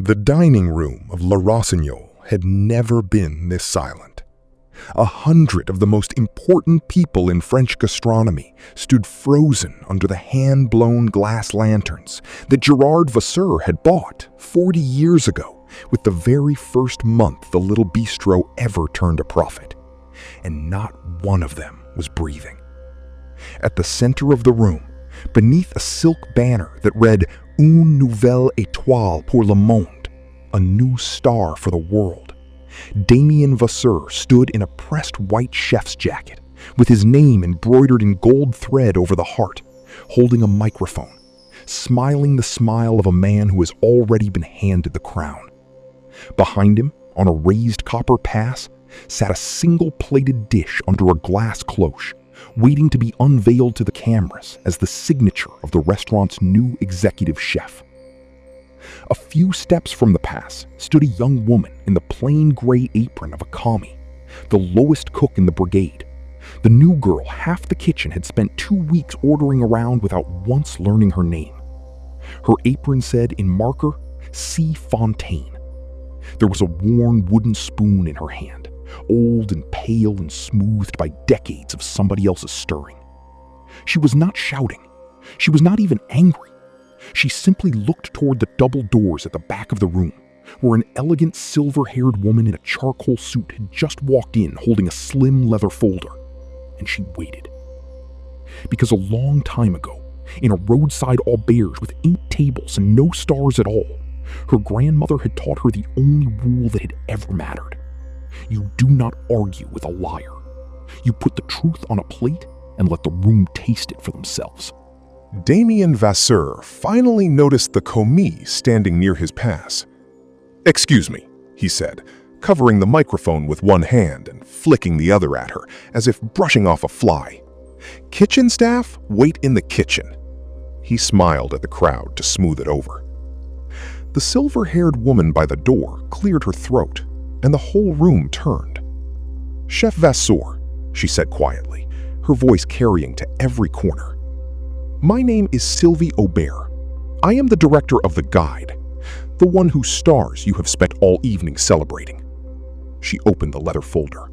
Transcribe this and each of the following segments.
The dining room of Le Rossignol had never been this silent. 100 of the most important people in French gastronomy stood frozen under the hand-blown glass lanterns that Gerard Vasseur had bought 40 years ago with the very first month the little bistro ever turned a profit. And not one of them was breathing. At the center of the room, beneath a silk banner that read Une nouvelle étoile pour le monde, a new star for the world, Damien Vasseur stood in a pressed white chef's jacket, with his name embroidered in gold thread over the heart, holding a microphone, smiling the smile of a man who has already been handed the crown. Behind him, on a raised copper pass, sat a single-plated dish under a glass cloche, waiting to be unveiled to the cameras as the signature of the restaurant's new executive chef. A few steps from the pass stood a young woman in the plain gray apron of a commis, the lowest cook in the brigade. The new girl half the kitchen had spent 2 weeks ordering around without once learning her name. Her apron said in marker, C. Fontaine. There was a worn wooden spoon in her hand, old and pale and smoothed by decades of somebody else's stirring. She was not shouting. She was not even angry. She simply looked toward the double doors at the back of the room, where an elegant silver-haired woman in a charcoal suit had just walked in holding a slim leather folder, and she waited. Because a long time ago, in a roadside auberge with 8 tables and no stars at all, her grandmother had taught her the only rule that had ever mattered. You do not argue with a liar. You put the truth on a plate and let the room taste it for themselves. Damien Vasseur finally noticed the commis standing near his pass. "Excuse me," he said, covering the microphone with one hand and flicking the other at her, as if brushing off a fly. "Kitchen staff, wait in the kitchen." He smiled at the crowd to smooth it over. The silver-haired woman by the door cleared her throat, and the whole room turned. "Chef Vasseur," she said quietly, her voice carrying to every corner. "My name is Sylvie Aubert. I am the director of the guide, the one whose stars you have spent all evening celebrating." She opened the leather folder.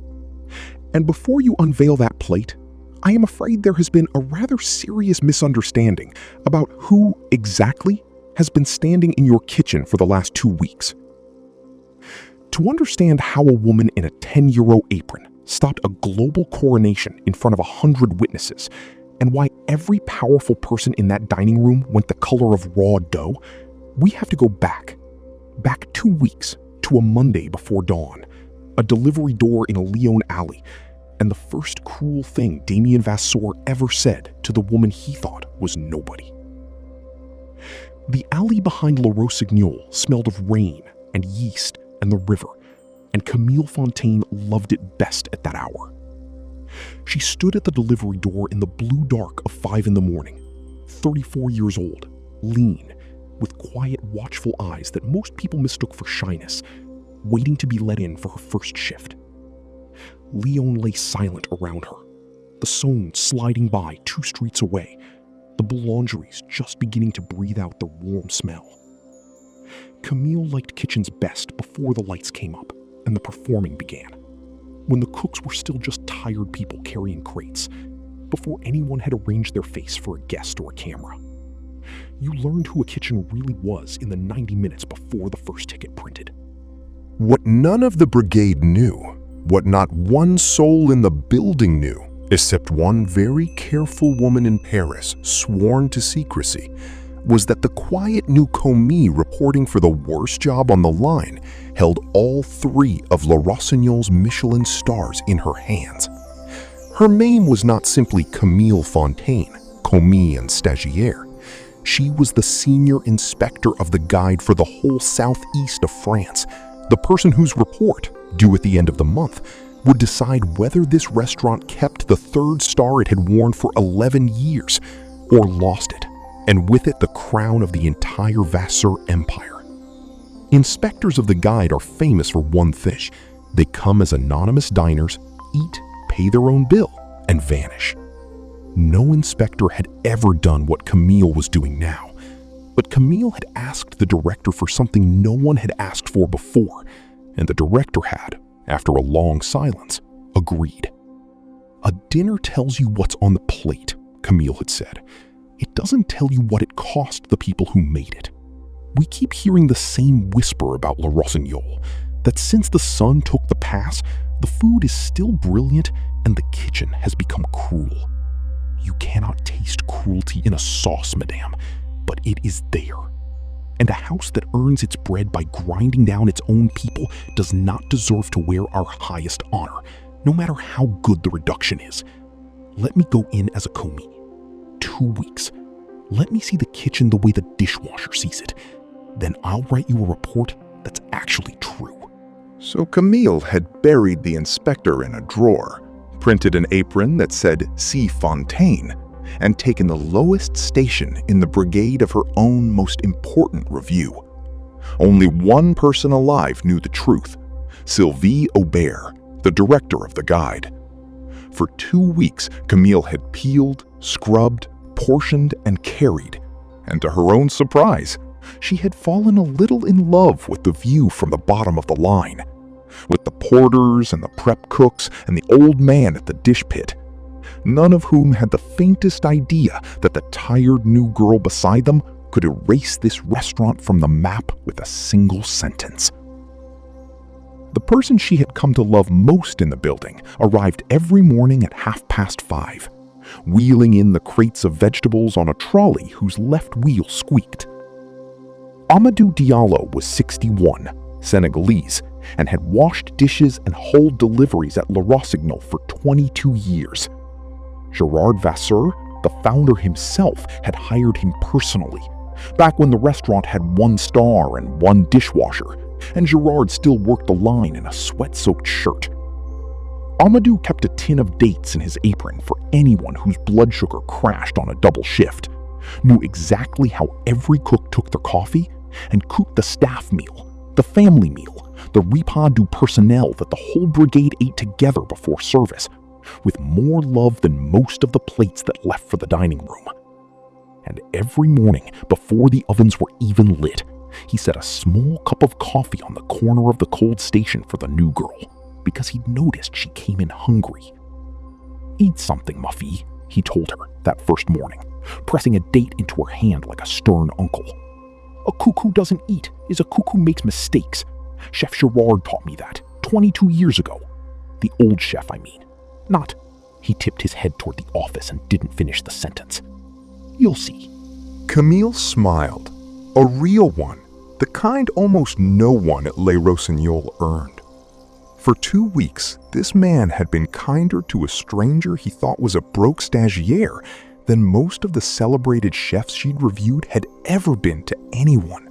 "And before you unveil that plate, I am afraid there has been a rather serious misunderstanding about who exactly has been standing in your kitchen for the last 2 weeks. To understand how a woman in a 10-euro apron stopped a global coronation in front of 100 witnesses, and why every powerful person in that dining room went the color of raw dough, we have to go back 2 weeks to a Monday before dawn, a delivery door in a Lyon alley, and the first cruel thing Damien Vasseur ever said to the woman he thought was nobody. The alley behind Le Rossignol smelled of rain and yeast and the river, and Camille Fontaine loved it best at that hour. She stood at the delivery door in the blue dark of 5 in the morning, 34 years old, lean, with quiet, watchful eyes that most people mistook for shyness, waiting to be let in for her first shift. Lyon lay silent around her, the Saône sliding by 2 streets away, the boulangeries just beginning to breathe out the warm smell. Camille liked kitchens best before the lights came up and the performing began, when the cooks were still just tired people carrying crates, before anyone had arranged their face for a guest or a camera. You learned who a kitchen really was in the 90 minutes before the first ticket printed. What none of the brigade knew, what not one soul in the building knew, except one very careful woman in Paris sworn to secrecy, was that the quiet new commis reporting for the worst job on the line held all 3 of Le Rossignol's Michelin stars in her hands. Her name was not simply Camille Fontaine, commis and stagiaire. She was the senior inspector of the guide for the whole southeast of France, the person whose report, due at the end of the month, would decide whether this restaurant kept the 3rd star it had worn for 11 years or lost it, and with it the crown of the entire Vasseur empire. Inspectors of the guide are famous for one thing. They come as anonymous diners, eat, pay their own bill, and vanish. No inspector had ever done what Camille was doing now, But Camille had asked the director for something no one had asked for before, and the director had, after a long silence, agreed. "A dinner tells you what's on the plate," Camille had said. "It doesn't tell you what it cost the people who made it. We keep hearing the same whisper about Le Rossignol, that since the son took the pass, the food is still brilliant and the kitchen has become cruel. You cannot taste cruelty in a sauce, madame, but it is there. And a house that earns its bread by grinding down its own people does not deserve to wear our highest honor, no matter how good the reduction is. Let me go in as a commis. 2 weeks. Let me see the kitchen the way the dishwasher sees it. Then I'll write you a report that's actually true." So Camille had buried the inspector in a drawer, printed an apron that said "C. Fontaine," and taken the lowest station in the brigade of her own most important review. Only one person alive knew the truth: Sylvie Aubert, the director of the guide. For 2 weeks, Camille had peeled, scrubbed, portioned, and carried, and to her own surprise, she had fallen a little in love with the view from the bottom of the line, with the porters and the prep cooks and the old man at the dish pit, none of whom had the faintest idea that the tired new girl beside them could erase this restaurant from the map with a single sentence. The person she had come to love most in the building arrived every morning at 5:30, wheeling in the crates of vegetables on a trolley whose left wheel squeaked. Amadou Diallo was 61, Senegalese, and had washed dishes and hauled deliveries at Le Rossignol for 22 years. Gerard Vasseur, the founder himself, had hired him personally, back when the restaurant had 1 star and 1 dishwasher, and Gerard still worked the line in a sweat-soaked shirt. Amadou kept a tin of dates in his apron for anyone whose blood sugar crashed on a double shift, knew exactly how every cook took their coffee, and cooked the staff meal, the family meal, the repas du personnel that the whole brigade ate together before service, with more love than most of the plates that left for the dining room. And every morning, before the ovens were even lit, he set a small cup of coffee on the corner of the cold station for the new girl, because he'd noticed she came in hungry. "Eat something, ma fille," he told her that first morning, pressing a date into her hand like a stern uncle. "A cuckoo doesn't eat, is a cuckoo makes mistakes. Chef Gerard taught me that 22 years ago. The old chef, I mean. Not," he tipped his head toward the office and didn't finish the sentence. "You'll see." Camille smiled, a real one, the kind almost no one at Le Rossignol earned. For 2 weeks, this man had been kinder to a stranger he thought was a broke stagiaire than most of the celebrated chefs she'd reviewed had ever been to anyone.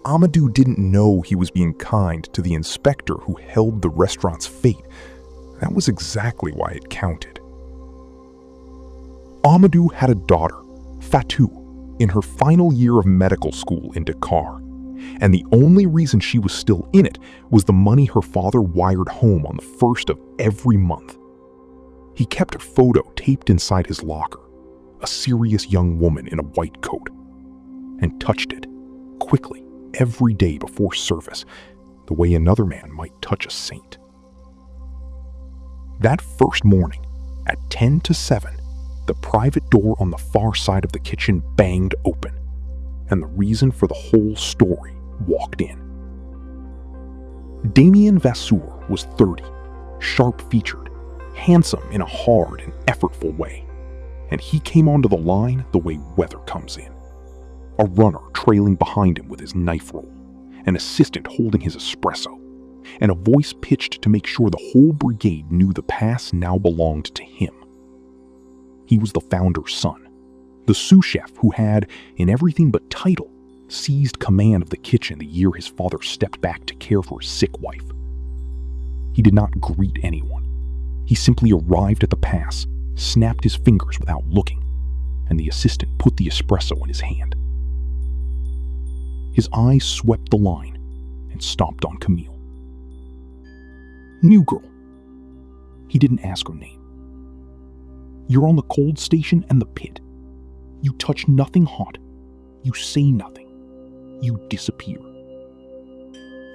Amadou didn't know he was being kind to the inspector who held the restaurant's fate. That was exactly why it counted. Amadou had a daughter, Fatou, in her final year of medical school in Dakar, and the only reason she was still in it was the money her father wired home on the 1st of every month. He kept her photo taped inside his locker, a serious young woman in a white coat, and touched it, quickly, every day before service, the way another man might touch a saint. That first morning, at 10 to 7, the private door on the far side of the kitchen banged open, and the reason for the whole story walked in. Damien Vasseur was 30, sharp-featured, handsome in a hard and effortful way, and he came onto the line the way weather comes in. A runner trailing behind him with his knife roll, an assistant holding his espresso, and a voice pitched to make sure the whole brigade knew the pass now belonged to him. He was the founder's son, the sous chef who had, in everything but title, seized command of the kitchen the year his father stepped back to care for his sick wife. He did not greet anyone. He simply arrived at the pass, snapped his fingers without looking, and the assistant put the espresso in his hand. His eyes swept the line and stopped on Camille. "New girl." He didn't ask her name. "You're on the cold station and the pit. You touch nothing hot. You say nothing. You disappear.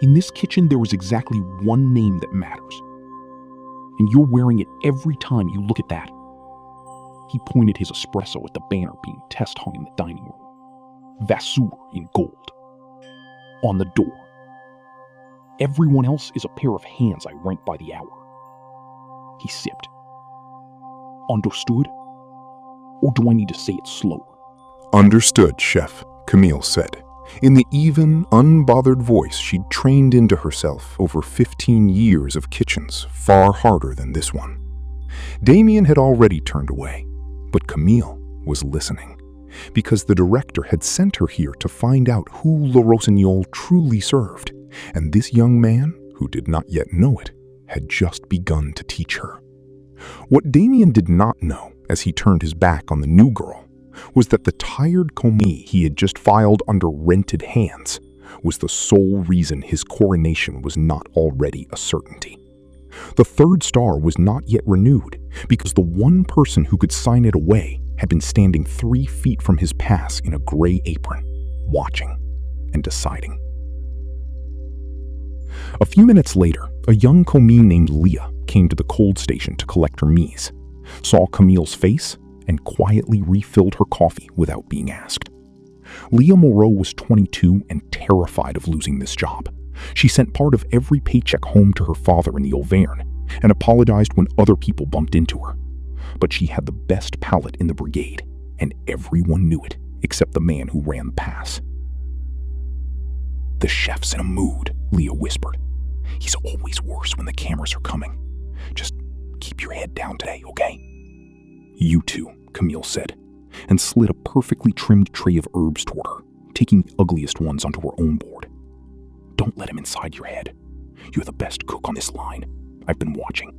In this kitchen, there is exactly one name that matters. And you're wearing it every time you look at that. He pointed his espresso at the banner being test hung in the dining room. Vasseur in gold. On the door. Everyone else is a pair of hands I rent by the hour. He sipped. Understood? Or do I need to say it slower? Understood, Chef, Camille said, in the even, unbothered voice she'd trained into herself over 15 years of kitchens far harder than this one. Damien had already turned away, but Camille was listening, because the director had sent her here to find out who Le Rossignol truly served, and this young man, who did not yet know it, had just begun to teach her. What Damien did not know, as he turned his back on the new girl, was that the tired commis he had just filed under rented hands was the sole reason his coronation was not already a certainty. The third star was not yet renewed because the one person who could sign it away had been standing 3 feet from his pass in a gray apron, watching and deciding. A few minutes later, a young commis named Leah came to the cold station to collect her mise, saw Camille's face, and quietly refilled her coffee without being asked. Leah Moreau was 22 and terrified of losing this job. She sent part of every paycheck home to her father in the Auvergne and apologized when other people bumped into her. But she had the best palate in the brigade, and everyone knew it except the man who ran the pass. "The chef's in a mood," Leah whispered. "He's always worse when the cameras are coming. Just keep your head down today, okay?" "You too," Camille said, and slid a perfectly trimmed tray of herbs toward her, taking the ugliest ones onto her own board. "Don't let him inside your head. You're the best cook on this line. I've been watching."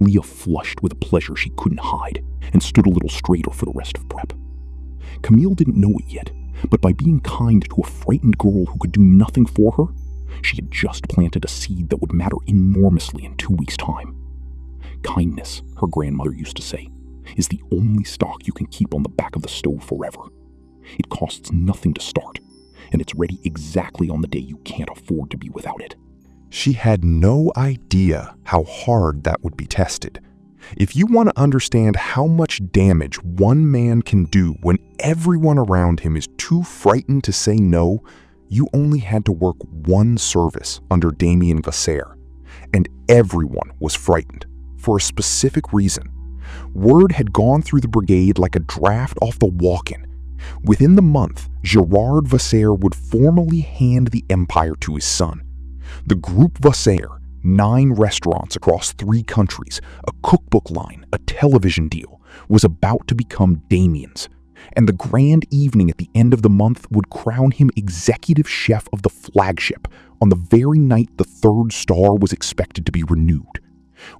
Leah flushed with a pleasure she couldn't hide and stood a little straighter for the rest of prep. Camille didn't know it yet, but by being kind to a frightened girl who could do nothing for her, she had just planted a seed that would matter enormously in 2 weeks' time. Kindness, her grandmother used to say, is the only stock you can keep on the back of the stove forever. It costs nothing to start, and it's ready exactly on the day you can't afford to be without it. She had no idea how hard that would be tested. If you want to understand how much damage one man can do when everyone around him is too frightened to say no, you only had to work one service under Damien Vasseur, and everyone was frightened for a specific reason. Word had gone through the brigade like a draft off the walk-in. Within the month, Gerard Vasseur would formally hand the empire to his son. The Groupe Vasseur, 9 restaurants across 3 countries, a cookbook line, a television deal, was about to become Damien's, and the grand evening at the end of the month would crown him executive chef of the flagship on the very night the third star was expected to be renewed,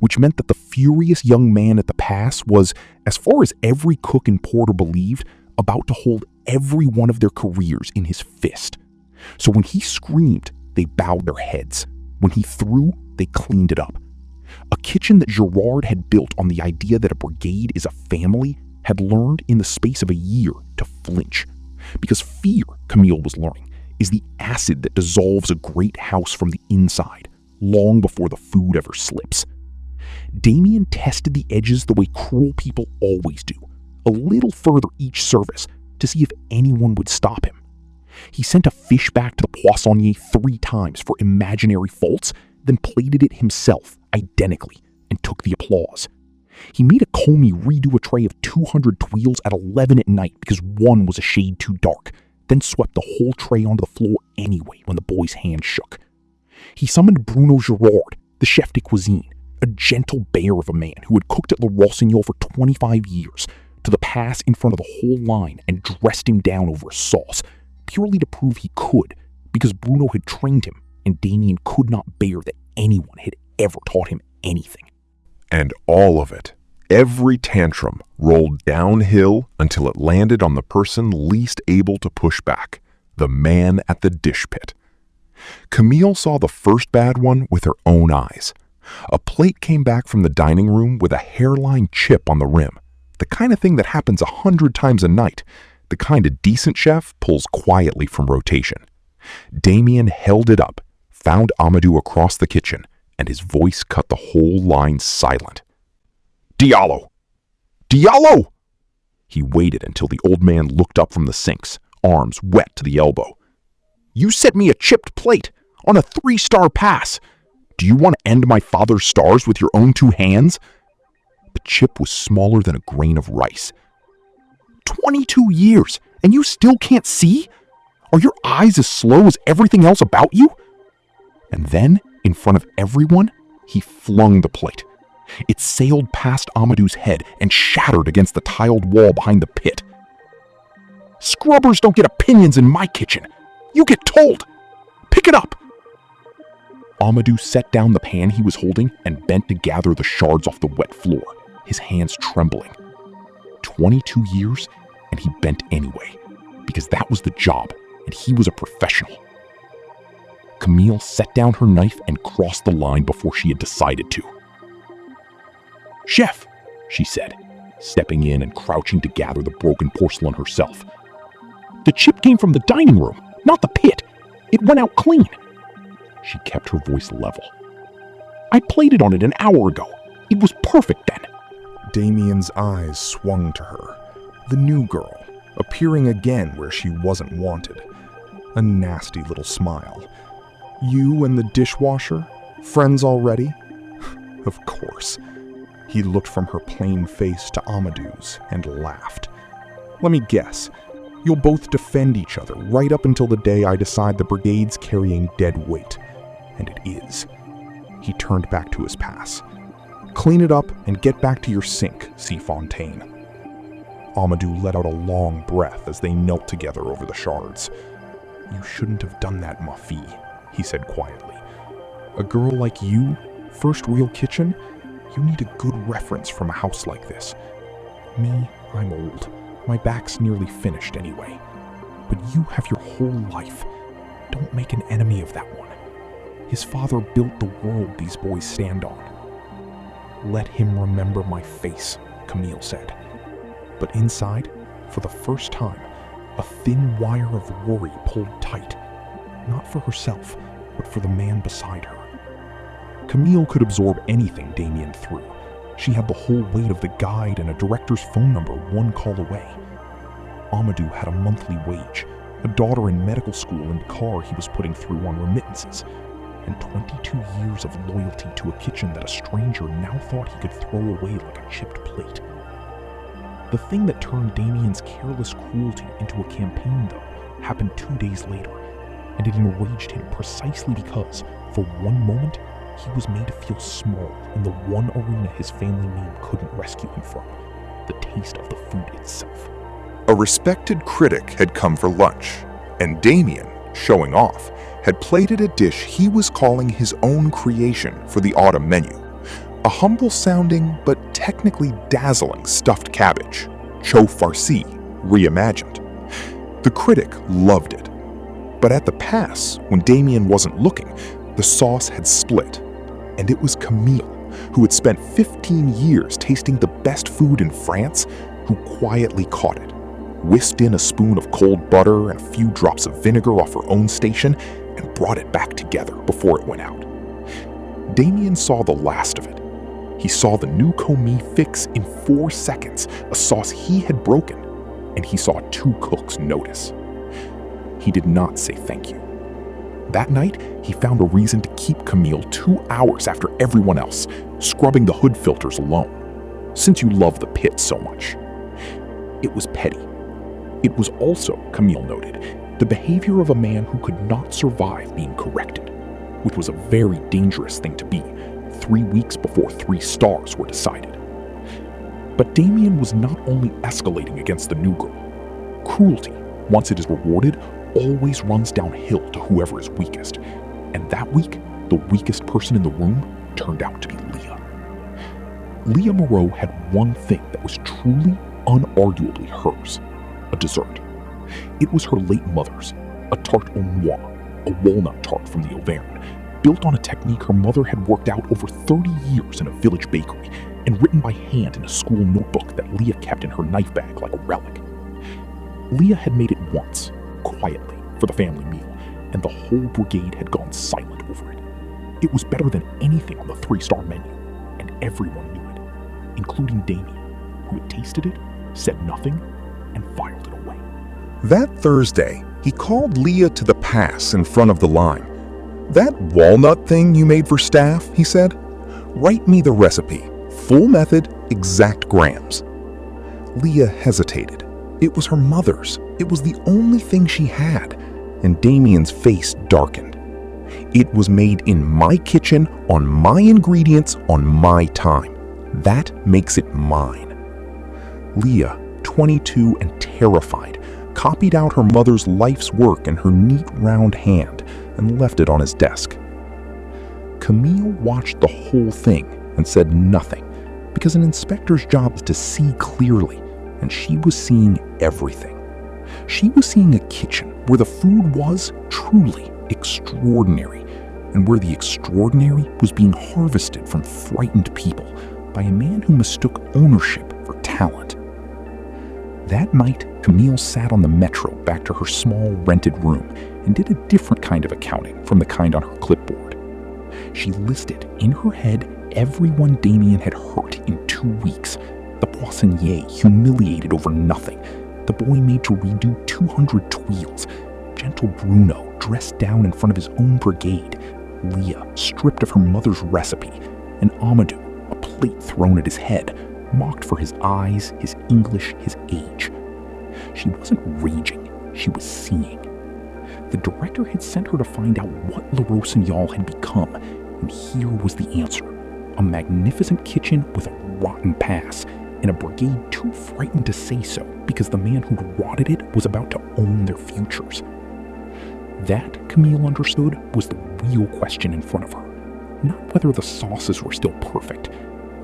which meant that the furious young man at the pass was, as far as every cook and porter believed, about to hold every one of their careers in his fist. So when he screamed, they bowed their heads. When he threw, they cleaned it up. A kitchen that Gerard had built on the idea that a brigade is a family had learned in the space of a year to flinch. Because fear, Camille was learning, is the acid that dissolves a great house from the inside, long before the food ever slips. Damien tested the edges the way cruel people always do, a little further each service, to see if anyone would stop him. He sent a fish back to the poissonnier 3 times for imaginary faults, then plated it himself identically and took the applause. He made a commis redo a tray of 200 tuiles at 11 at night because one was a shade too dark, then swept the whole tray onto the floor anyway when the boy's hand shook. He summoned Bruno Gerard, the chef de cuisine, a gentle bear of a man who had cooked at Le Rossignol for 25 years, to the pass in front of the whole line and dressed him down over a sauce, purely to prove he could, because Bruno had trained him and Damien could not bear that anyone had ever taught him anything. And all of it, every tantrum, rolled downhill until it landed on the person least able to push back, the man at the dish pit. Camille saw the first bad one with her own eyes. A plate came back from the dining room with a hairline chip on the rim, the kind of thing that happens 100 times a night, the kind a decent chef pulls quietly from rotation. Damien held it up, found Amadou across the kitchen, and his voice cut the whole line silent. "Diallo! Diallo!" He waited until the old man looked up from the sinks, arms wet to the elbow. "You sent me a chipped plate on a 3-star pass. Do you want to end my father's stars with your own 2 hands?" The chip was smaller than a grain of rice. 22 years, and you still can't see? Are your eyes as slow as everything else about you? And then, in front of everyone, he flung the plate. It sailed past Amadou's head and shattered against the tiled wall behind the pit. "Scrubbers don't get opinions in my kitchen. You get told. Pick it up." Amadou set down the pan he was holding and bent to gather the shards off the wet floor, his hands trembling. 22 years, and he bent anyway, because that was the job, and he was a professional. Camille set down her knife and crossed the line before she had decided to. "Chef," she said, stepping in and crouching to gather the broken porcelain herself. "The chip came from the dining room, not the pit. It went out clean." She kept her voice level. "I plated on it an hour ago. It was perfect then." Damien's eyes swung to her, the new girl, appearing again where she wasn't wanted. A nasty little smile. "You and the dishwasher? Friends already?" Of course. He looked from her plain face to Amadou's and laughed. "Let me guess. You'll both defend each other right up until the day I decide the brigade's carrying dead weight. And it is." He turned back to his pass. "Clean it up and get back to your sink, C. Fontaine." Amadou let out a long breath as they knelt together over the shards. "You shouldn't have done that, ma fille," he said quietly. "A girl like you, first real kitchen, you need a good reference from a house like this. Me, I'm old. My back's nearly finished anyway. But you have your whole life. Don't make an enemy of that one. His father built the world these boys stand on." "Let him remember my face," Camille said. But inside, for the first time, a thin wire of worry pulled tight. Not for herself, but for the man beside her. Camille could absorb anything Damien threw. She had the whole weight of the guide and a director's phone number one call away. Amadou had a monthly wage, a daughter in medical school and the car he was putting through on remittances, and 22 years of loyalty to a kitchen that a stranger now thought he could throw away like a chipped plate. The thing that turned Damien's careless cruelty into a campaign, though, happened 2 days later, and it enraged him precisely because, for one moment, he was made to feel small in the one arena his family name couldn't rescue him from, the taste of the food itself. A respected critic had come for lunch, and Damien, showing off, had plated a dish he was calling his own creation for the autumn menu. A humble-sounding but technically dazzling stuffed cabbage, chow farci, reimagined. The critic loved it. But at the pass, when Damien wasn't looking, the sauce had split, and it was Camille, who had spent 15 years tasting the best food in France, who quietly caught it, whisked in a spoon of cold butter and a few drops of vinegar off her own station, and brought it back together before it went out. Damien saw the last of it. He saw the new commis fix in 4 seconds, a sauce he had broken, and he saw 2 cooks notice. He did not say thank you. That night, he found a reason to keep Camille 2 hours after everyone else, scrubbing the hood filters alone, since you love the pit so much. It was petty. It was also, Camille noted, the behavior of a man who could not survive being corrected, which was a very dangerous thing to be 3 weeks before 3 stars were decided. But Damien was not only escalating against the new girl. Cruelty, once it is rewarded, always runs downhill to whoever is weakest. And that week, the weakest person in the room turned out to be Leah. Leah Moreau had one thing that was truly, unarguably hers, a dessert. It was her late mother's, a tarte au noix, a walnut tart from the Auvergne, built on a technique her mother had worked out over 30 years in a village bakery and written by hand in a school notebook that Leah kept in her knife bag like a relic. Leah had made it once, quietly, for the family meal, and the whole brigade had gone silent over it. It was better than anything on the 3-star menu, and everyone knew it, including Damien, who had tasted it, said nothing, and filed it away. That Thursday, he called Leah to the pass in front of the line. "That walnut thing you made for staff," he said. "Write me the recipe, full method, exact grams." Leah hesitated. It was her mother's. It was the only thing she had. And Damien's face darkened. "It was made in my kitchen, on my ingredients, on my time. That makes it mine." Leah, 22 and terrified, copied out her mother's life's work in her neat round hand and left it on his desk. Camille watched the whole thing and said nothing, because an inspector's job is to see clearly, and she was seeing everything. She was seeing a kitchen where the food was truly extraordinary, and where the extraordinary was being harvested from frightened people by a man who mistook ownership for talent. That night, Camille sat on the metro back to her small rented room and did a different kind of accounting from the kind on her clipboard. She listed in her head everyone Damien had hurt in 2 weeks. The poissonnier humiliated over nothing. The boy made to redo 200 tuiles. Gentle Bruno dressed down in front of his own brigade. Leah stripped of her mother's recipe. And Amadou, a plate thrown at his head, mocked for his eyes, his English, his age. She wasn't raging, she was seeing. The director had sent her to find out what Le Rossignol had become, and here was the answer. A magnificent kitchen with a rotten pass, and a brigade too frightened to say so because the man who'd rotted it was about to own their futures. That, Camille understood, was the real question in front of her. Not whether the sauces were still perfect,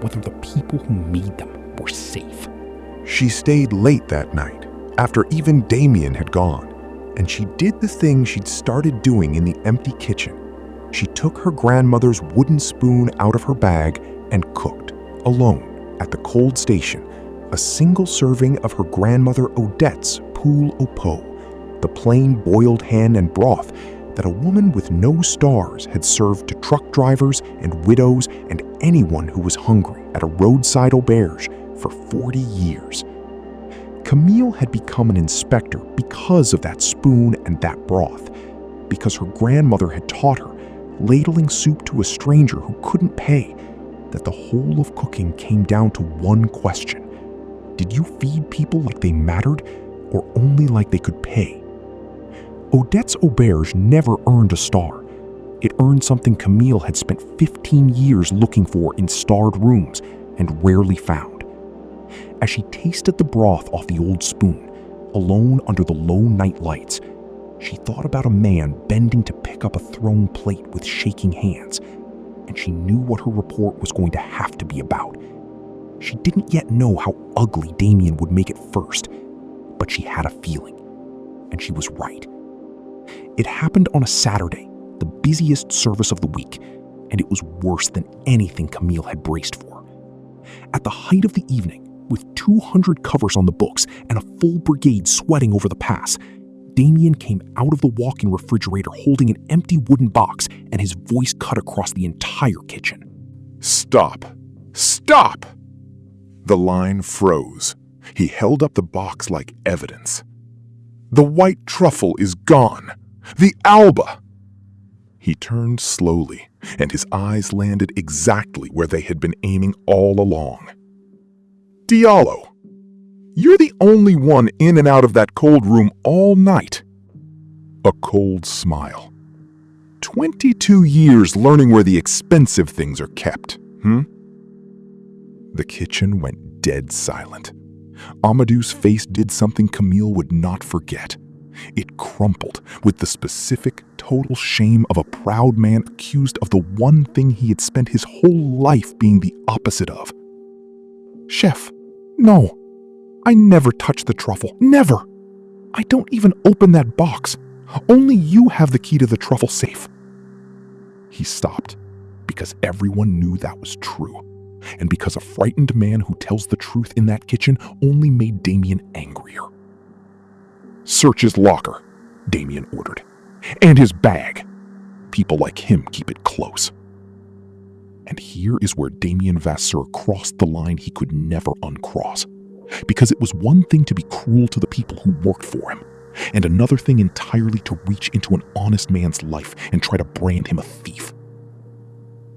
whether the people who made them were safe. She stayed late that night, after even Damien had gone, and she did the thing she'd started doing in the empty kitchen. She took her grandmother's wooden spoon out of her bag and cooked, alone, at the cold station, a single serving of her grandmother Odette's poule au pot, the plain boiled hen and broth that a woman with no stars had served to truck drivers and widows and anyone who was hungry at a roadside auberge for 40 years. Camille had become an inspector because of that spoon and that broth, because her grandmother had taught her, ladling soup to a stranger who couldn't pay, that the whole of cooking came down to one question. Did you feed people like they mattered, or only like they could pay? Odette's auberge never earned a star. It earned something Camille had spent 15 years looking for in starred rooms and rarely found. As she tasted the broth off the old spoon, alone under the low night lights, she thought about a man bending to pick up a thrown plate with shaking hands, and she knew what her report was going to have to be about. She didn't yet know how ugly Damien would make it first, but she had a feeling, and she was right. It happened on a Saturday, the busiest service of the week, and it was worse than anything Camille had braced for. At the height of the evening, with 200 covers on the books and a full brigade sweating over the pass, Damien came out of the walk-in refrigerator holding an empty wooden box, and his voice cut across the entire kitchen. "Stop! Stop!" The line froze. He held up the box like evidence. "The white truffle is gone! The Alba!" He turned slowly, and his eyes landed exactly where they had been aiming all along. "Diallo, you're the only one in and out of that cold room all night." A cold smile. 22 years learning where the expensive things are kept, The kitchen went dead silent. Amadou's face did something Camille would not forget. It crumpled with the specific, total shame of a proud man accused of the one thing he had spent his whole life being the opposite of. "Chef, no. I never touch the truffle. Never. I don't even open that box. Only you have the key to the truffle safe." He stopped, because everyone knew that was true, and because a frightened man who tells the truth in that kitchen only made Damien angrier. "Search his locker," Damien ordered. "And his bag. People like him keep it close." And here is where Damien Vasseur crossed the line he could never uncross. Because it was one thing to be cruel to the people who worked for him, and another thing entirely to reach into an honest man's life and try to brand him a thief.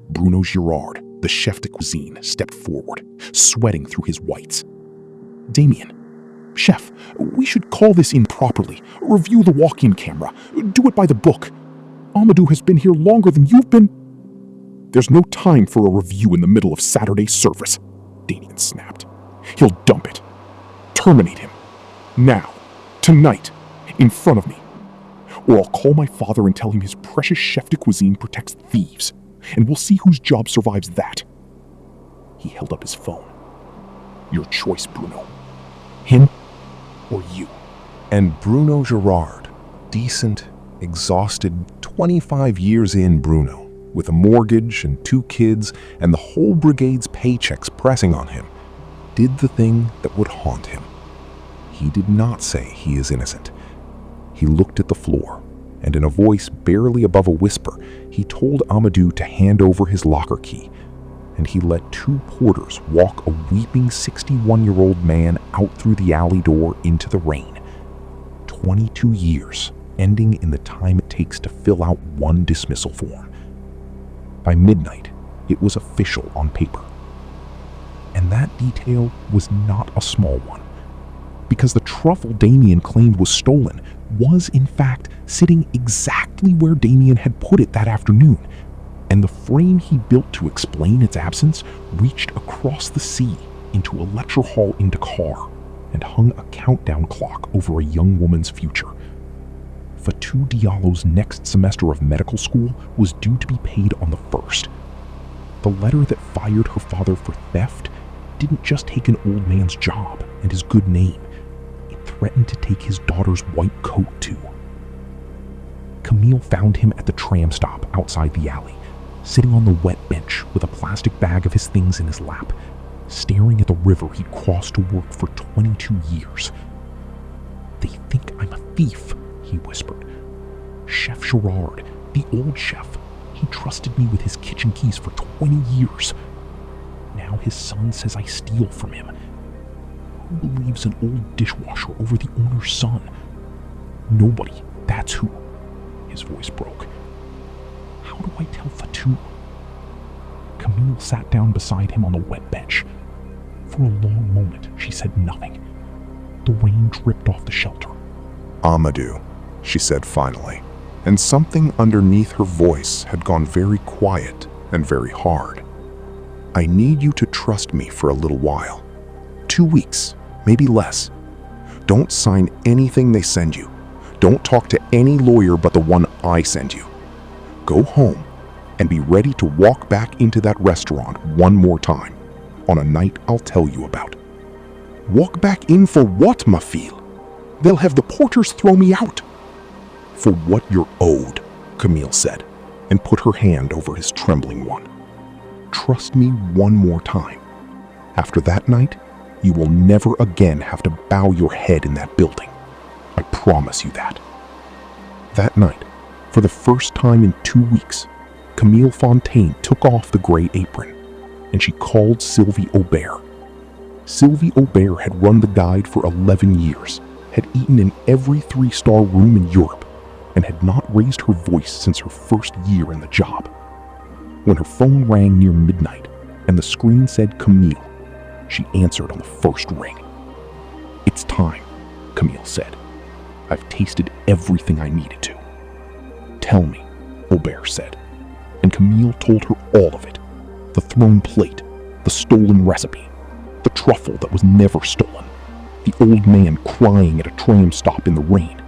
Bruno Girard, the chef de cuisine, stepped forward, sweating through his whites. "Damien, chef, we should call this in properly. Review the walk-in camera. Do it by the book. Amadou has been here longer than you've been." "There's no time for a review in the middle of Saturday service," Damien snapped. "He'll dump it. Terminate him. Now. Tonight. In front of me. Or I'll call my father and tell him his precious chef de cuisine protects thieves, and we'll see whose job survives that." He held up his phone. "Your choice, Bruno. Him or you." And Bruno Girard, decent, exhausted, 25 years in Bruno, with a mortgage and 2 kids and the whole brigade's paychecks pressing on him, did the thing that would haunt him. He did not say he is innocent. He looked at the floor, and in a voice barely above a whisper, he told Amadou to hand over his locker key, and he let 2 porters walk a weeping 61-year-old man out through the alley door into the rain. 22 years, ending in the time it takes to fill out 1 dismissal form. By midnight, it was official on paper. And that detail was not a small one, because the truffle Damien claimed was stolen was, in fact, sitting exactly where Damien had put it that afternoon, and the frame he built to explain its absence reached across the sea into a lecture hall in Dakar and hung a countdown clock over a young woman's future. Fatou Diallo's next semester of medical school was due to be paid on the 1st. The letter that fired her father for theft didn't just take an old man's job and his good name. It threatened to take his daughter's white coat too. Camille found him at the tram stop outside the alley, sitting on the wet bench with a plastic bag of his things in his lap, staring at the river he'd crossed to work for 22 years. "They think I'm a thief," he whispered. "Chef Girard, the old chef, he trusted me with his kitchen keys for 20 years. Now his son says I steal from him. Who believes an old dishwasher over the owner's son? Nobody, that's who." His voice broke. "How do I tell Fatou?" Camille sat down beside him on the wet bench. For a long moment, she said nothing. The rain dripped off the shelter. "Amadou," she said finally, and something underneath her voice had gone very quiet and very hard. "I need you to trust me for a little while. 2 weeks, maybe less. Don't sign anything they send you. Don't talk to any lawyer but the one I send you. Go home and be ready to walk back into that restaurant one more time on a night I'll tell you about." "Walk back in for what, ma fille? They'll have the porters throw me out." "For what you're owed," Camille said, and put her hand over his trembling one. "Trust me one more time. After that night, you will never again have to bow your head in that building. I promise you that." That night, for the first time in 2 weeks, Camille Fontaine took off the gray apron, and she called Sylvie Aubert. Sylvie Aubert had run the guide for 11 years, had eaten in every 3-star room in Europe, and had not raised her voice since her first year in the job. When her phone rang near midnight and the screen said Camille, she answered on the first ring. "It's time," Camille said. "I've tasted everything I needed to." "Tell me," Aubert said, and Camille told her all of it. The thrown plate, the stolen recipe, the truffle that was never stolen, the old man crying at a tram stop in the rain,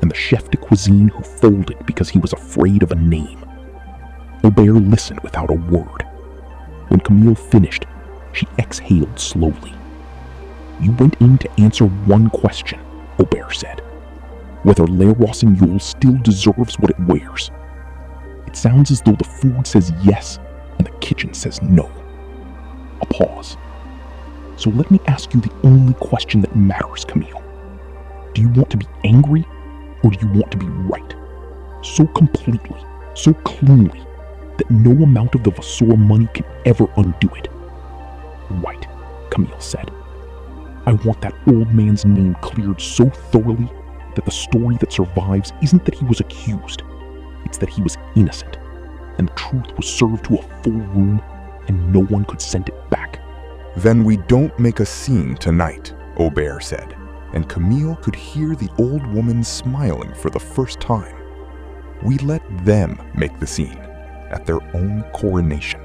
and the chef de cuisine who folded because he was afraid of a name. Aubert listened without a word. When Camille finished, she exhaled slowly. "You went in to answer one question," Aubert said. "Whether Le Rossignol still deserves what it wears. It sounds as though the food says yes and the kitchen says no." A pause. "So let me ask you the only question that matters, Camille. Do you want to be angry, or do you want to be right? So completely, so cleanly, that no amount of the Vasseur money can ever undo it. Right, Camille said. I want that old man's name cleared so thoroughly that the story that survives isn't that he was accused, it's that he was innocent, and the truth was served to a full room and no one could send it back. Then we don't make a scene tonight, Aubert said, and Camille could hear the old woman smiling for the first time. We let them make the scene at their own coronation.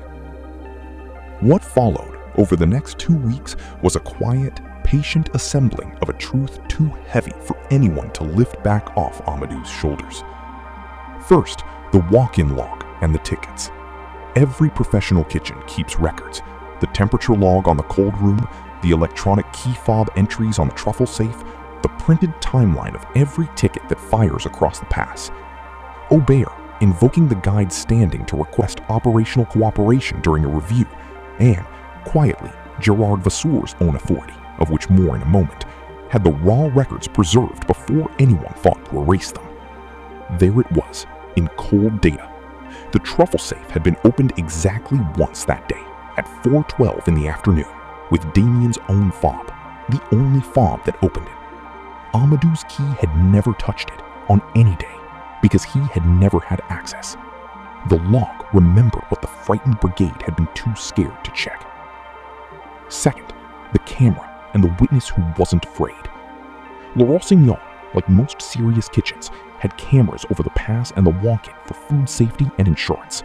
What followed over the next 2 weeks was a quiet, patient assembling of a truth too heavy for anyone to lift back off Amadou's shoulders. First, the walk-in log and the tickets. Every professional kitchen keeps records: the temperature log on the cold room, the electronic key fob entries on the truffle safe, the printed timeline of every ticket that fires across the pass. Aubert, invoking the guide standing to request operational cooperation during a review, and, quietly, Gerard Vasseur's own authority, of which more in a moment, had the raw records preserved before anyone thought to erase them. There it was, in cold data. The truffle safe had been opened exactly once that day, at 4:12 in the afternoon, with Damien's own fob, the only fob that opened it. Amadou's key had never touched it, on any day, because he had never had access. The log remembered what the frightened brigade had been too scared to check. Second, the camera and the witness who wasn't afraid. Le Rossignol, like most serious kitchens, had cameras over the pass and the walk-in for food safety and insurance.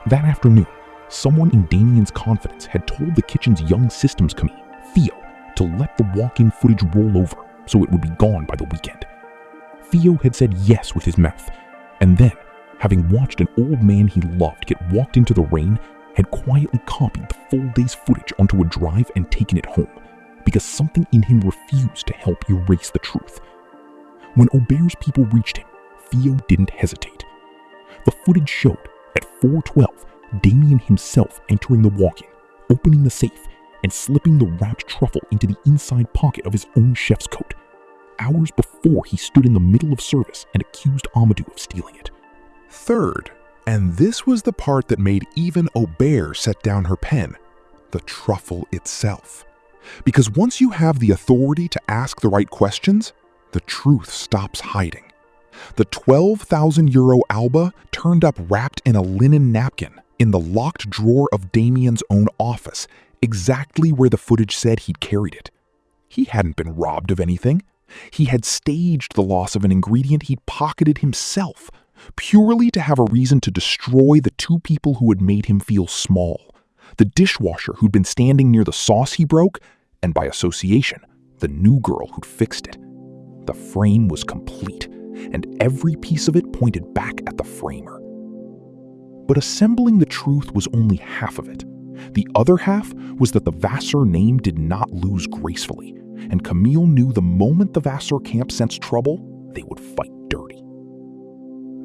That afternoon, someone in Damien's confidence had told the kitchen's young systems commis, Theo, to let the walk-in footage roll over so it would be gone by the weekend. Theo had said yes with his mouth, and then, having watched an old man he loved get walked into the rain, had quietly copied the full day's footage onto a drive and taken it home, because something in him refused to help erase the truth. When Aubert's people reached him, Theo didn't hesitate. The footage showed, at 4:12, Damien himself entering the walk-in, opening the safe, and slipping the wrapped truffle into the inside pocket of his own chef's coat, hours before he stood in the middle of service and accused Amadou of stealing it. Third, and this was the part that made even Aubert set down her pen, the truffle itself. Because once you have the authority to ask the right questions, the truth stops hiding. The 12,000 euro Alba turned up wrapped in a linen napkin in the locked drawer of Damien's own office, exactly where the footage said he'd carried it. He hadn't been robbed of anything. He had staged the loss of an ingredient he'd pocketed himself, purely to have a reason to destroy the two people who had made him feel small: the dishwasher who'd been standing near the sauce he broke, and by association, the new girl who'd fixed it. The frame was complete, and every piece of it pointed back at the framer. But assembling the truth was only half of it. The other half was that the Vasseur name did not lose gracefully, and Camille knew the moment the Vasseur camp sensed trouble, they would fight dirty.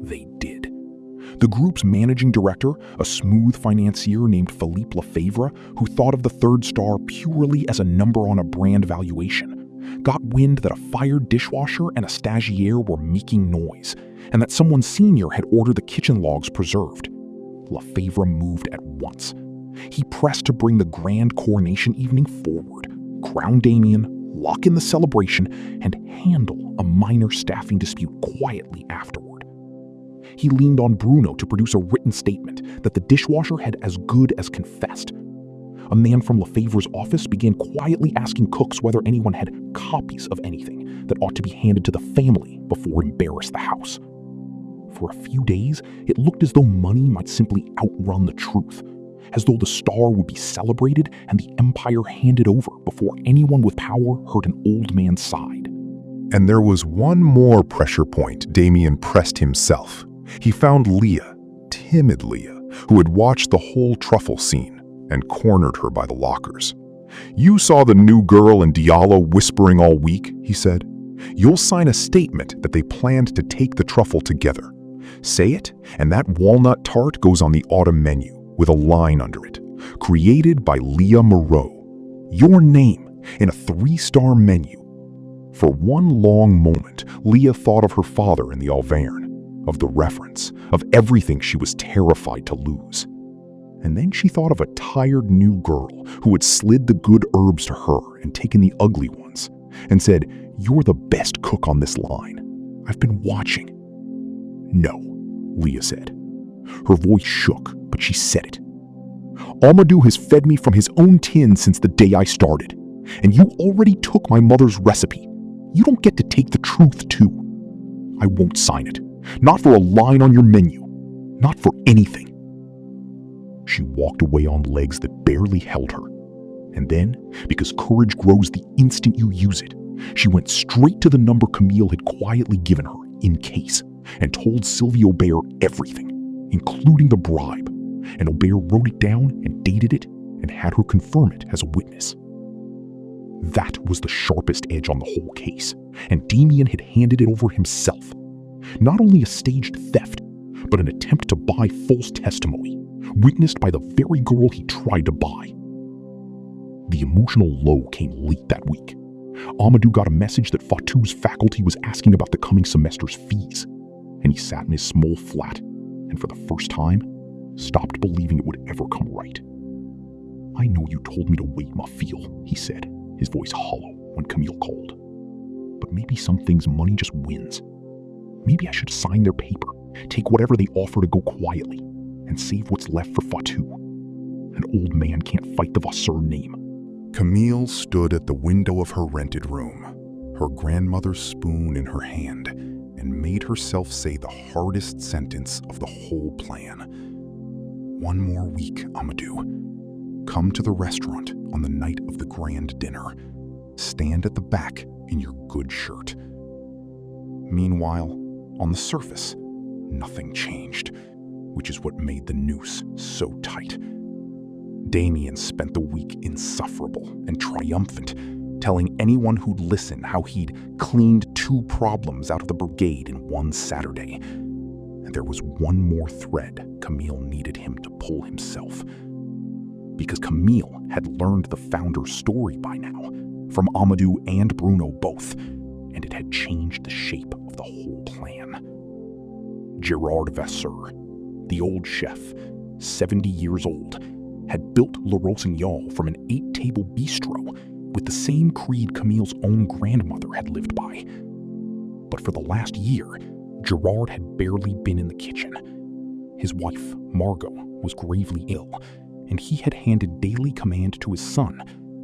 They did. The group's managing director, a smooth financier named Philippe Lefebvre, who thought of the third star purely as a number on a brand valuation, got wind that a fired dishwasher and a stagiaire were making noise, and that someone senior had ordered the kitchen logs preserved. Lefebvre moved at once. He pressed to bring the grand coronation evening forward, crown Damien, lock in the celebration, and handle a minor staffing dispute quietly afterward. He leaned on Bruno to produce a written statement that the dishwasher had as good as confessed. A man from Lefebvre's office began quietly asking cooks whether anyone had copies of anything that ought to be handed to the family before embarrass the house. For a few days, it looked as though money might simply outrun the truth, as though the star would be celebrated and the empire handed over before anyone with power heard an old man's side. And there was one more pressure point Damien pressed himself. He found Leah, timid Leah, who had watched the whole truffle scene, and cornered her by the lockers. "You saw the new girl and Diallo whispering all week," he said. "You'll sign a statement that they planned to take the truffle together. Say it, and that walnut tart goes on the autumn menu, with a line under it, created by Leah Moreau. Your name in a 3-star menu. For one long moment, Leah thought of her father in the Auvergne, of the reference, of everything she was terrified to lose. And then she thought of a tired new girl who had slid the good herbs to her and taken the ugly ones, and said, "You're the best cook on this line. I've been watching." "No," Leah said. Her voice shook, but she said it. "Amadou has fed me from his own tin since the day I started, and you already took my mother's recipe. You don't get to take the truth, too. I won't sign it. Not for a line on your menu. Not for anything." She walked away on legs that barely held her. And then, because courage grows the instant you use it, she went straight to the number Camille had quietly given her, in case, and told Sylvie Aubert everything, including the bribe. And Aubert wrote it down and dated it and had her confirm it as a witness. That was the sharpest edge on the whole case, and Damien had handed it over himself. Not only a staged theft, but an attempt to buy false testimony, witnessed by the very girl he tried to buy. The emotional low came late that week. Amadou got a message that Fatou's faculty was asking about the coming semester's fees, and he sat in his small flat, and for the first time, stopped believing it would ever come right. "I know you told me to wait, ma fille," he said, his voice hollow when Camille called. "But maybe some things money just wins. Maybe I should sign their paper, take whatever they offer to go quietly, and save what's left for Fatou. An old man can't fight the Vasseur name." Camille stood at the window of her rented room, her grandmother's spoon in her hand, and made herself say the hardest sentence of the whole plan. "One more week, Amadou. Come to the restaurant on the night of the grand dinner. Stand at the back in your good shirt." Meanwhile, on the surface, nothing changed, which is what made the noose so tight. Damien spent the week insufferable and triumphant, telling anyone who'd listen how he'd cleaned 2 problems out of the brigade in one Saturday. And there was one more thread Camille needed him to pull himself. Because Camille had learned the founder's story by now, from Amadou and Bruno both, and it had changed the shape of the whole plan. Gerard Vasseur, the old chef, 70 years old, had built Le Rossignol from an 8-table bistro with the same creed Camille's own grandmother had lived by. But for the last year, Gerard had barely been in the kitchen. His wife, Margot, was gravely ill, and he had handed daily command to his son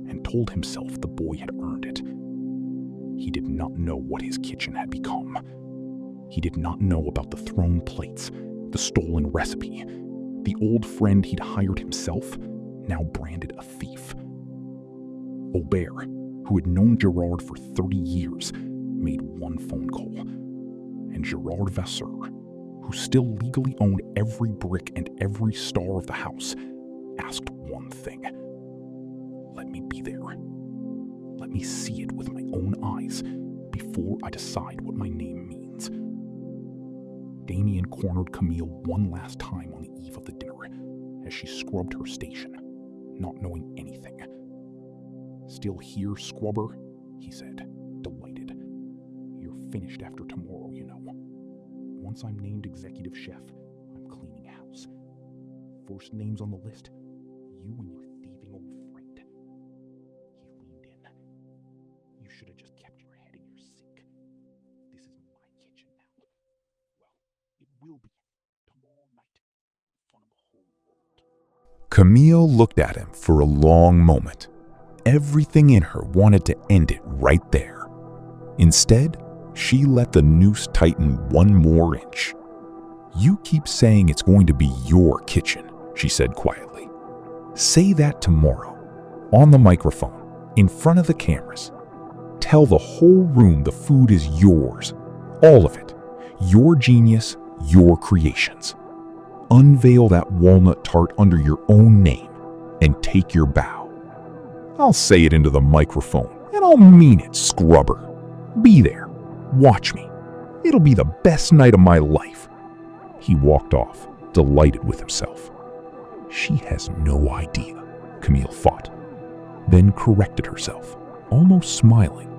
and told himself the boy had earned it. He did not know what his kitchen had become. He did not know about the thrown plates, the stolen recipe, the old friend he'd hired himself, now branded a thief. Aubert, who had known Gerard for 30 years, made one phone call, and Gerard Vasseur, who still legally owned every brick and every star of the house, asked one thing. "Let me be there. Let me see it with my own eyes before I decide what my name means." Damien cornered Camille one last time on the eve of the dinner as she scrubbed her station, not knowing anything. "Still here, scrubber?" he said, delighted. "You're finished after tomorrow, you know. Once I'm named executive chef, I'm cleaning house. First names on the list, you and your thieving old friend." He leaned in. "You should have just kept your head in your sink. This is my kitchen now. Well, it will be tomorrow night in front of the whole world." Camille looked at him for a long moment. Everything in her wanted to end it right there. Instead, she let the noose tighten one more inch. "You keep saying it's going to be your kitchen," she said quietly. "Say that tomorrow, on the microphone, in front of the cameras. Tell the whole room the food is yours, all of it, your genius, your creations. Unveil that walnut tart under your own name and take your bow. I'll say it into the microphone, and I'll mean it, scrubber. Be there. Watch me. It'll be the best night of my life." He walked off, delighted with himself. She has no idea, Camille thought, then corrected herself, almost smiling.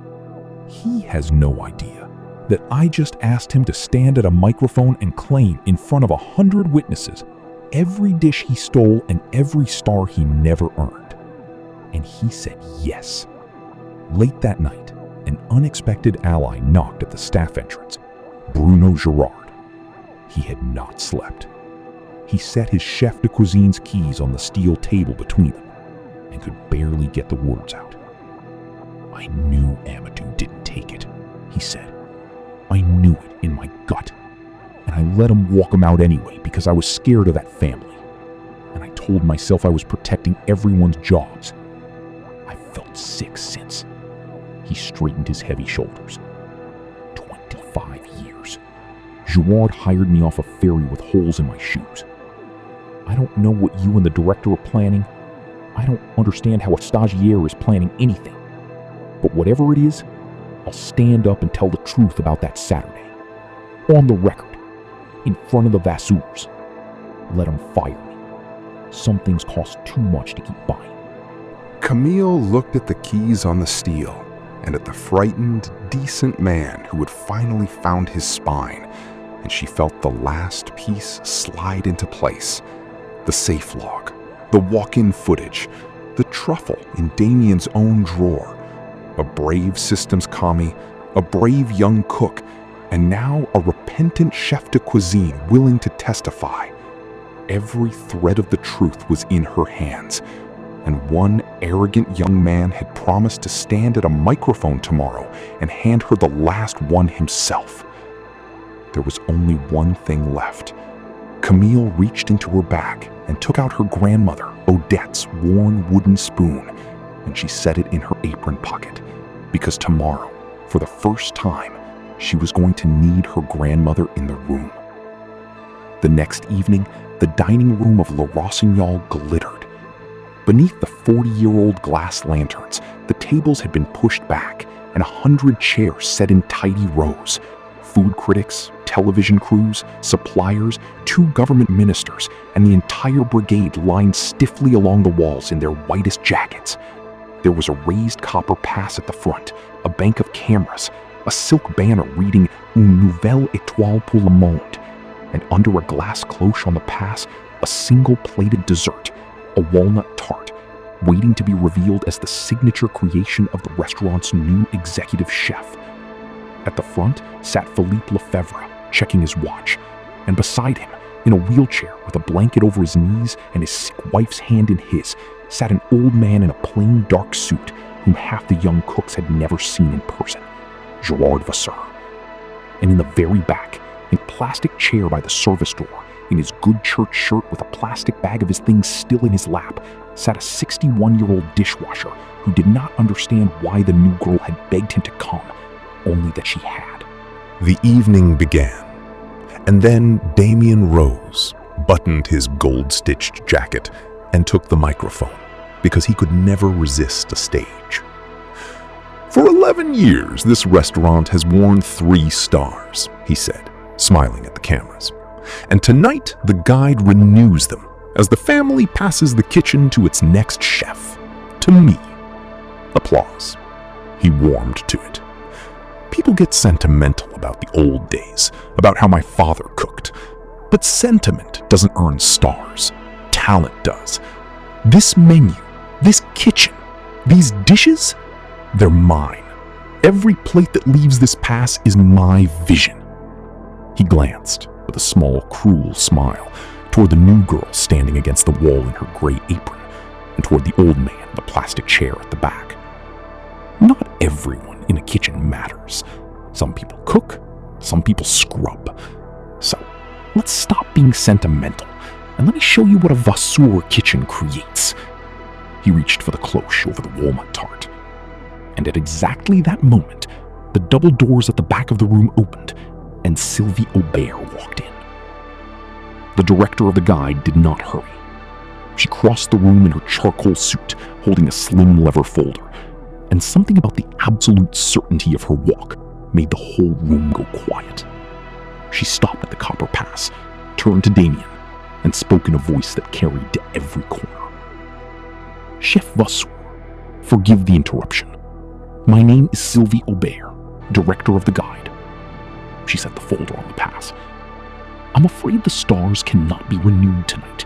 He has no idea that I just asked him to stand at a microphone and claim in front of 100 witnesses every dish he stole and every star he never earned. And he said yes. Late that night, an unexpected ally knocked at the staff entrance, Bruno Girard. He had not slept. He set his chef de cuisine's keys on the steel table between them and could barely get the words out. "I knew Amadou didn't take it," he said. "I knew it in my gut. And I let him walk him out anyway because I was scared of that family. And I told myself I was protecting everyone's jobs. I've felt sick since." He straightened his heavy shoulders. 25 years. Girard hired me off a ferry with holes in my shoes. I don't know what you and the director are planning. I don't understand how a stagiaire is planning anything. But whatever it is, I'll stand up and tell the truth about that Saturday. On the record, in front of the Vasseurs. Let them fire me. Some things cost too much to keep buying. Camille looked at the keys on the steel and at the frightened, decent man who had finally found his spine, and she felt the last piece slide into place. The safe log, the walk-in footage, the truffle in Damien's own drawer, a brave systems commis, a brave young cook, and now a repentant chef de cuisine willing to testify. Every thread of the truth was in her hands, and one arrogant young man had promised to stand at a microphone tomorrow and hand her the last one himself. There was only one thing left. Camille reached into her bag and took out her grandmother, Odette's worn wooden spoon, and she set it in her apron pocket, because tomorrow, for the first time, she was going to need her grandmother in the room. The next evening, the dining room of Le Rossignol glittered. Beneath the 40-year-old glass lanterns, the tables had been pushed back and 100 chairs set in tidy rows. Food critics, television crews, suppliers, 2 government ministers, and the entire brigade lined stiffly along the walls in their whitest jackets. There was a raised copper pass at the front, a bank of cameras, a silk banner reading Une nouvelle étoile pour le monde, and under a glass cloche on the pass, a single-plated dessert, a walnut tart, waiting to be revealed as the signature creation of the restaurant's new executive chef. At the front sat Philippe Lefebvre, checking his watch, and beside him, in a wheelchair with a blanket over his knees and his sick wife's hand in his, sat an old man in a plain dark suit whom half the young cooks had never seen in person, Gerard Vasseur. And in the very back, in a plastic chair by the service door, in his good church shirt with a plastic bag of his things still in his lap, sat a 61-year-old dishwasher who did not understand why the new girl had begged him to come, only that she had. The evening began, and then Damien rose, buttoned his gold-stitched jacket, and took the microphone, because he could never resist a stage. "For 11 years, this restaurant has worn 3 stars, he said, smiling at the cameras. "And tonight, the guide renews them as the family passes the kitchen to its next chef, to me." Applause. He warmed to it. People get sentimental about the old days, about how my father cooked. But sentiment doesn't earn stars. Talent does. This menu, this kitchen, these dishes, they're mine. Every plate that leaves this pass is my vision. He glanced, with a small, cruel smile, toward the new girl standing against the wall in her gray apron, and toward the old man in the plastic chair at the back. Not everyone in a kitchen matters. Some people cook, some people scrub. So, let's stop being sentimental, and let me show you what a Vasseur kitchen creates. He reached for the cloche over the walnut tart. And at exactly that moment, the double doors at the back of the room opened, and Sylvie Aubert walked in. The director of the guide did not hurry. She crossed the room in her charcoal suit, holding a slim lever folder, and something about the absolute certainty of her walk made the whole room go quiet. She stopped at the copper pass, turned to Damien, and spoke in a voice that carried to every corner. "Chef Vasseur, forgive the interruption. My name is Sylvie Aubert. director of the guide. She set the folder on the pass. I'm afraid the stars cannot be renewed tonight,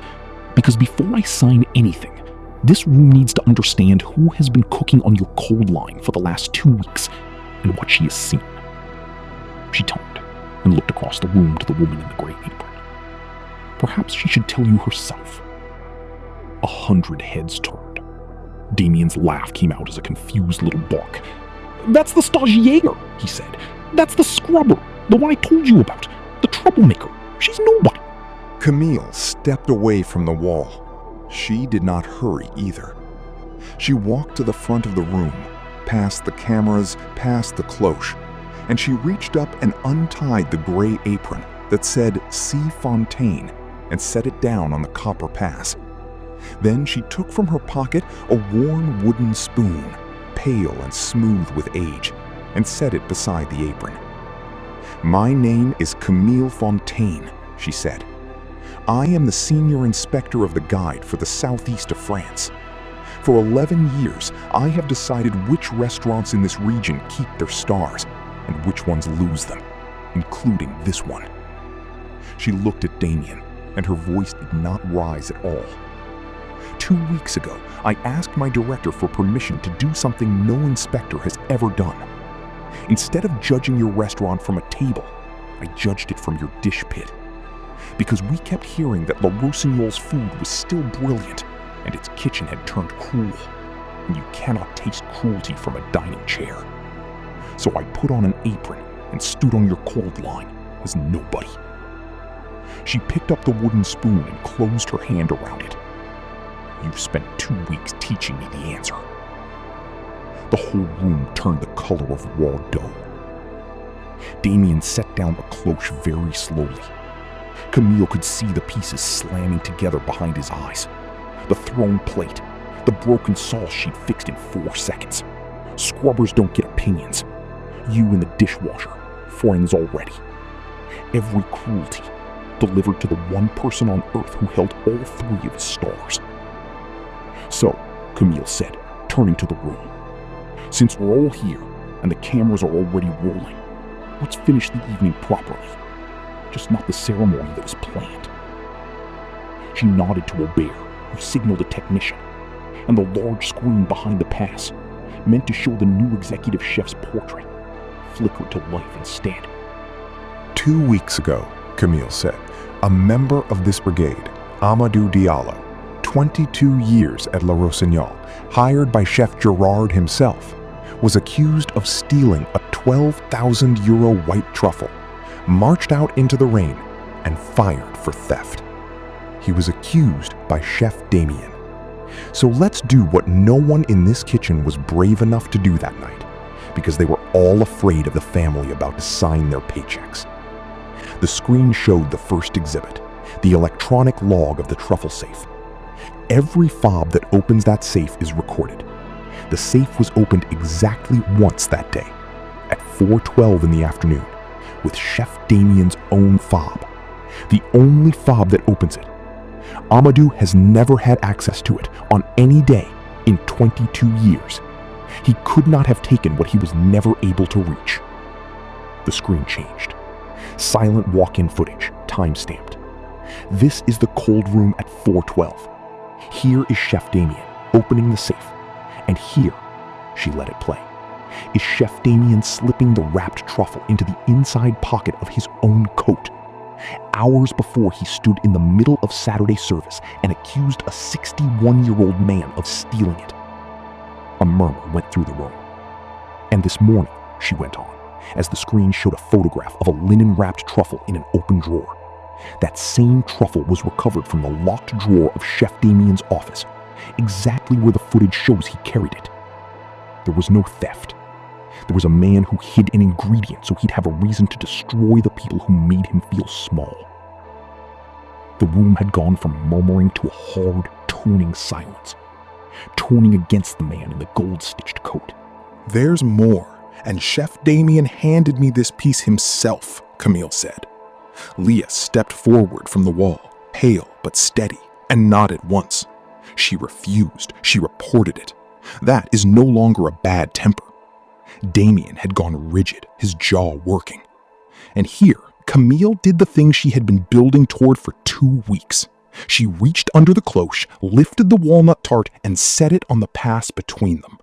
because before I sign anything, this room needs to understand who has been cooking on your cold line for the last 2 weeks and what she has seen. She turned and looked across the room to the woman in the gray apron. Perhaps she should tell you herself. 100 heads turned. Damien's laugh came out as a confused little bark. "That's the stagiaire," he said. "That's the scrubber, the one I told you about, the troublemaker. She's nobody." Camille stepped away from the wall. She did not hurry either. She walked to the front of the room, past the cameras, past the cloche, and she reached up and untied the gray apron that said C. Fontaine and set it down on the copper pass. Then she took from her pocket a worn wooden spoon, pale and smooth with age, and set it beside the apron. "My name is Camille Fontaine," she said. "I am the senior inspector of the guide for the southeast of France. For 11 years, I have decided which restaurants in this region keep their stars and which ones lose them, including this one." She looked at Damien, and her voice did not rise at all. 2 weeks ago, I asked my director for permission to do something no inspector has ever done. Instead of judging your restaurant from a table, I judged it from your dish pit. Because we kept hearing that Le Rossignols' food was still brilliant, and its kitchen had turned cruel, and you cannot taste cruelty from a dining chair. So I put on an apron and stood on your cold line as nobody. She picked up the wooden spoon and closed her hand around it. "You've spent 2 weeks teaching me the answer." The whole room turned the color of raw dough. Damien set down the cloche very slowly. Camille could see the pieces slamming together behind his eyes. The thrown plate, the broken sauce she'd fixed in 4 seconds. Scrubbers don't get opinions. You and the dishwasher, friends already. Every cruelty delivered to the one person on Earth who held all 3 of his stars. "So," Camille said, turning to the room, "since we're all here and the cameras are already rolling, let's finish the evening properly. Just not the ceremony that was planned." She nodded to Aubert, who signaled a technician, and the large screen behind the pass, meant to show the new executive chef's portrait, flickered to life instead. 2 weeks ago, Camille said, a member of this brigade, Amadou Diallo, 22 years at Le Rossignol, hired by Chef Gerard himself, was accused of stealing a €12,000 white truffle, marched out into the rain, and fired for theft. He was accused by Chef Damien. So let's do what no one in this kitchen was brave enough to do that night, because they were all afraid of the family about to sign their paychecks. The screen showed the first exhibit, the electronic log of the truffle safe. Every fob that opens that safe is recorded. The safe was opened exactly once that day, at 4:12 in the afternoon, with Chef Damien's own fob, the only fob that opens it. Amadou has never had access to it on any day in 22 years. He could not have taken what he was never able to reach. The screen changed. Silent walk-in footage, time-stamped. This is the cold room at 4:12. Here is Chef Damien opening the safe, and here, she let it play, is Chef Damien slipping the wrapped truffle into the inside pocket of his own coat, hours before he stood in the middle of Saturday service and accused a 61-year-old man of stealing it. A murmur went through the room. "And this morning," she went on, as the screen showed a photograph of a linen-wrapped truffle in an open drawer. That same truffle was recovered from the locked drawer of Chef Damien's office, exactly where the footage shows he carried it. There was no theft. There was a man who hid an ingredient so he'd have a reason to destroy the people who made him feel small. The room had gone from murmuring to a hard, toning silence, toning against the man in the gold-stitched coat. "There's more, and Chef Damien handed me this piece himself," Camille said. Leah stepped forward from the wall, pale but steady, and nodded once. She refused. She reported it. That is no longer a bad temper. Damien had gone rigid, his jaw working. And here, Camille did the thing she had been building toward for 2 weeks. She reached under the cloche, lifted the walnut tart, and set it on the pass between them.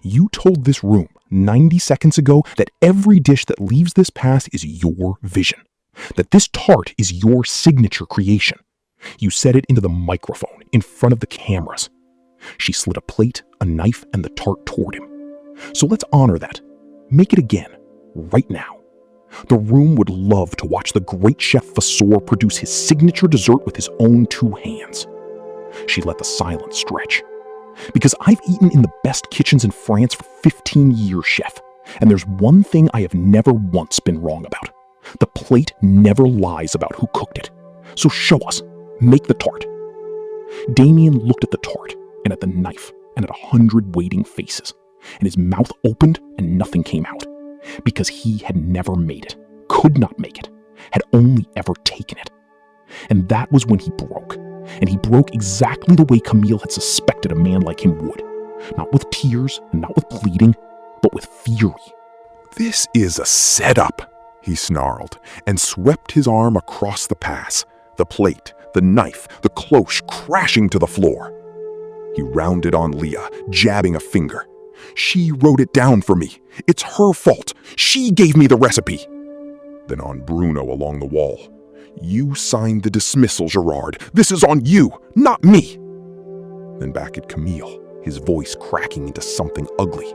You told this room 90 seconds ago that every dish that leaves this pass is your vision, that this tart is your signature creation. You said it into the microphone in front of the cameras. She slid a plate, a knife, and the tart toward him. So let's honor that. Make it again, right now. The room would love to watch the great chef Vasseur produce his signature dessert with his own 2 hands. She let the silence stretch. Because I've eaten in the best kitchens in France for 15 years, chef, and there's one thing I have never once been wrong about. The plate never lies about who cooked it. So show us. Make the tart. Damien looked at the tart, and at the knife, and at 100 waiting faces, and his mouth opened and nothing came out. Because he had never made it, could not make it, had only ever taken it. And that was when he broke. And he broke exactly the way Camille had suspected a man like him would. Not with tears and not with pleading, but with fury. "This is a setup," he snarled, and swept his arm across the pass, the plate, the knife, the cloche crashing to the floor. He rounded on Leah, jabbing a finger. "She wrote it down for me. It's her fault. She gave me the recipe." Then on Bruno along the wall. "You signed the dismissal, Gerard. This is on you, not me." Then back at Camille, his voice cracking into something ugly.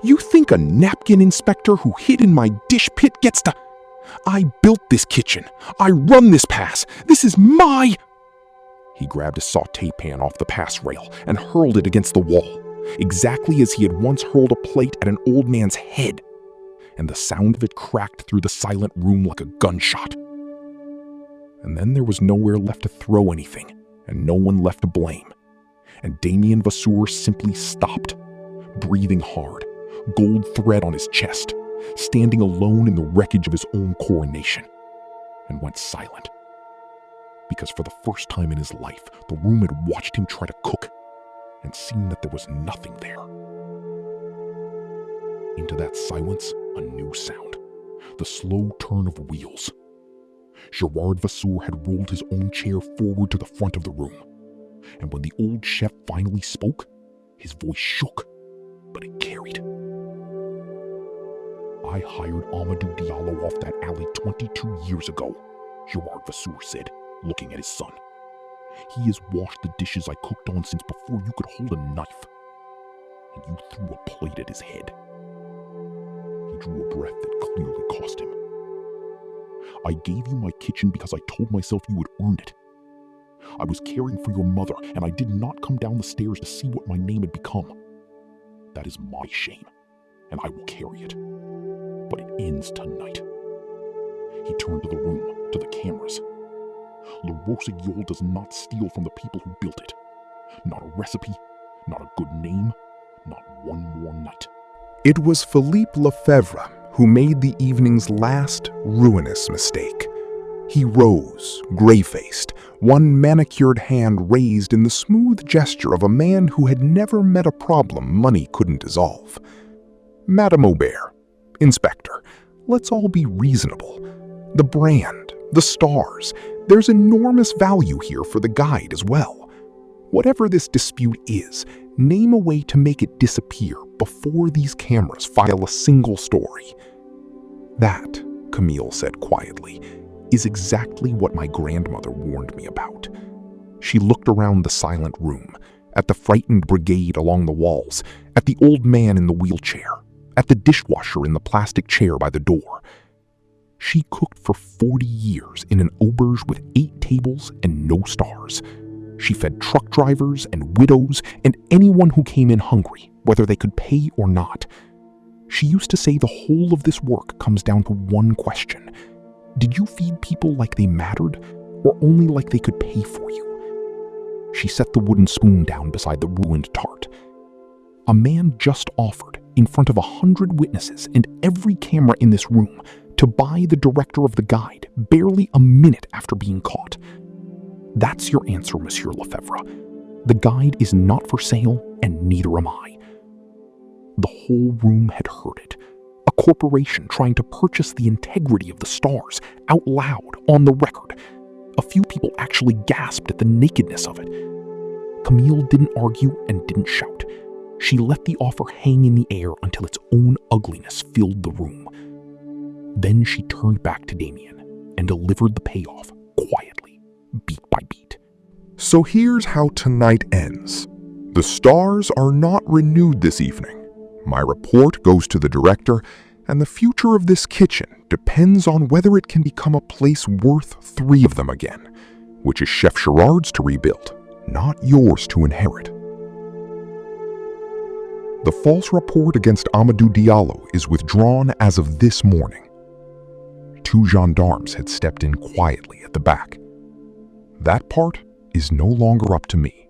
"You think a napkin inspector who hid in my dish pit gets to... I built this kitchen. I run this pass. This is my..." He grabbed a sauté pan off the pass rail and hurled it against the wall, exactly as he had once hurled a plate at an old man's head, and the sound of it cracked through the silent room like a gunshot. And then there was nowhere left to throw anything, and no one left to blame. And Damien Vasseur simply stopped, breathing hard, gold thread on his chest, standing alone in the wreckage of his own coronation, and went silent. Because for the first time in his life, the room had watched him try to cook, and seen that there was nothing there. Into that silence, a new sound, the slow turn of wheels. Gerard Vasseur had rolled his own chair forward to the front of the room, and when the old chef finally spoke, his voice shook, but it carried. "I hired Amadou Diallo off that alley 22 years ago," Gerard Vasseur said, looking at his son. "He has washed the dishes I cooked on since before you could hold a knife. And you threw a plate at his head." He drew a breath that clearly cost him. "I gave you my kitchen because I told myself you would earn it. I was caring for your mother, and I did not come down the stairs to see what my name had become. That is my shame, and I will carry it. But it ends tonight." He turned to the room, to the cameras. "Le Rossignol does not steal from the people who built it. Not a recipe, not a good name, not one more night." It was Philippe Lefebvre who made the evening's last ruinous mistake. He rose, gray-faced, one manicured hand raised in the smooth gesture of a man who had never met a problem money couldn't dissolve. "Madame Aubert, Inspector, let's all be reasonable. The brand, the stars, there's enormous value here for the guide as well. Whatever this dispute is, name a way to make it disappear before these cameras file a single story." "That," Camille said quietly, "is exactly what my grandmother warned me about." She looked around the silent room, at the frightened brigade along the walls, at the old man in the wheelchair, at the dishwasher in the plastic chair by the door. She cooked for 40 years in an auberge with 8 tables and no stars. She fed truck drivers and widows and anyone who came in hungry, whether they could pay or not. She used to say the whole of this work comes down to one question. Did you feed people like they mattered, or only like they could pay for you? She set the wooden spoon down beside the ruined tart. A man just offered, in front of 100 witnesses and every camera in this room, to buy the director of the guide barely a minute after being caught. That's your answer, Monsieur Lefebvre. The guide is not for sale, and neither am I. The whole room had heard it. A corporation trying to purchase the integrity of the stars, out loud, on the record. A few people actually gasped at the nakedness of it. Camille didn't argue and didn't shout. She let the offer hang in the air until its own ugliness filled the room. Then she turned back to Damien and delivered the payoff quietly, beat by beat. So here's how tonight ends. The stars are not renewed this evening. My report goes to the director, and the future of this kitchen depends on whether it can become a place worth 3 of them again, which is Chef Gerard's to rebuild, not yours to inherit. The false report against Amadou Diallo is withdrawn as of this morning. 2 gendarmes had stepped in quietly at the back. That part is no longer up to me.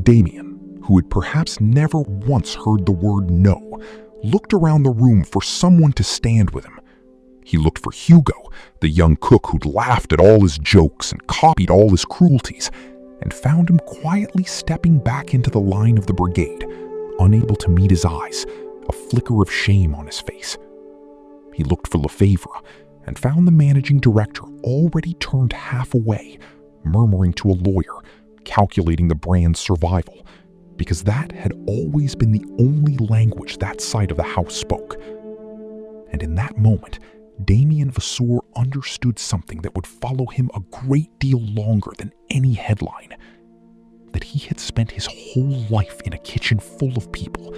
Damien, who had perhaps never once heard the word no, looked around the room for someone to stand with him. He looked for Hugo, the young cook who'd laughed at all his jokes and copied all his cruelties, and found him quietly stepping back into the line of the brigade, unable to meet his eyes, a flicker of shame on his face. He looked for Lefebvre and found the managing director already turned half away, murmuring to a lawyer, calculating the brand's survival, because that had always been the only language that side of the house spoke. And in that moment, Damien Vasseur understood something that would follow him a great deal longer than any headline. That he had spent his whole life in a kitchen full of people,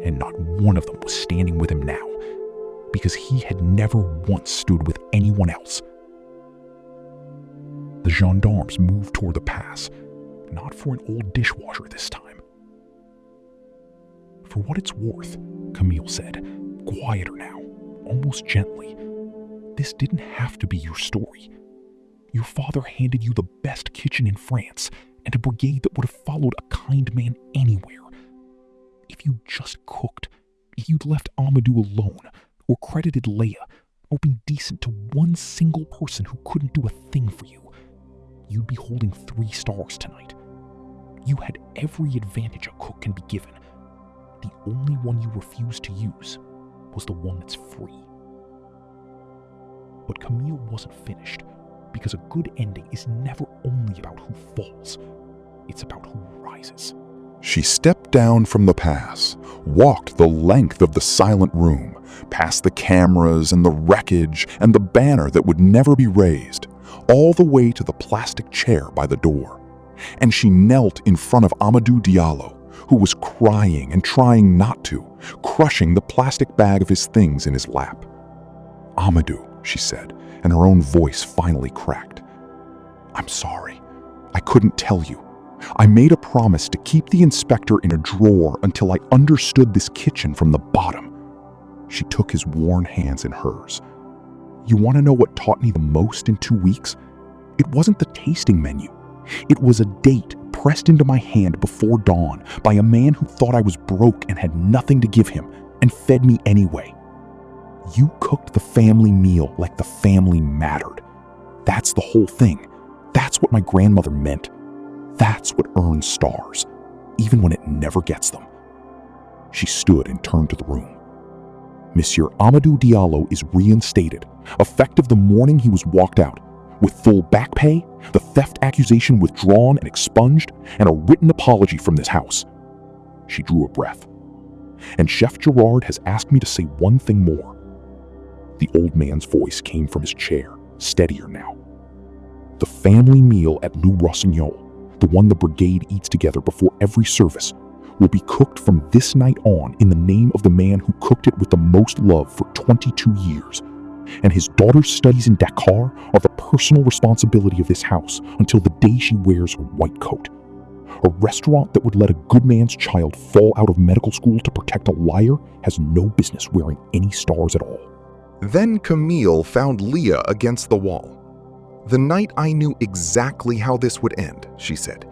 and not one of them was standing with him now, because he had never once stood with anyone else. The gendarmes moved toward the pass, not for an old dishwasher this time. "For what it's worth," Camille said, quieter now, almost gently, "this didn't have to be your story. Your father handed you the best kitchen in France and a brigade that would have followed a kind man anywhere. If you'd just cooked, if you'd left Amadou alone, or credited Leia, or been decent to one single person who couldn't do a thing for you, you'd be holding 3 stars tonight. You had every advantage a cook can be given. The only one you refused to use was the one that's free." But Camille wasn't finished, because a good ending is never only about who falls, it's about who rises. She stepped down from the pass, walked the length of the silent room, past the cameras and the wreckage and the banner that would never be raised, all the way to the plastic chair by the door. And she knelt in front of Amadou Diallo, who was crying and trying not to, crushing the plastic bag of his things in his lap. "Amadou," she said, and her own voice finally cracked. "I'm sorry. I couldn't tell you. I made a promise to keep the inspector in a drawer until I understood this kitchen from the bottom." She took his worn hands in hers. "You want to know what taught me the most in 2 weeks? It wasn't the tasting menu. It was a date pressed into my hand before dawn by a man who thought I was broke and had nothing to give him, and fed me anyway. You cooked the family meal like the family mattered. That's the whole thing. That's what my grandmother meant. That's what earns stars, even when it never gets them." She stood and turned to the room. "Monsieur Amadou Diallo is reinstated, effective the morning he was walked out, with full back pay, the theft accusation withdrawn and expunged, and a written apology from this house." She drew a breath. "And Chef Gerard has asked me to say one thing more." The old man's voice came from his chair, steadier now. "The family meal at Le Rossignol, the one the brigade eats together before every service, will be cooked from this night on in the name of the man who cooked it with the most love for 22 years. And his daughter's studies in Dakar are the personal responsibility of this house until the day she wears her white coat. A restaurant that would let a good man's child fall out of medical school to protect a liar has no business wearing any stars at all." Then Camille found Leah against the wall. "The night I knew exactly how this would end," she said,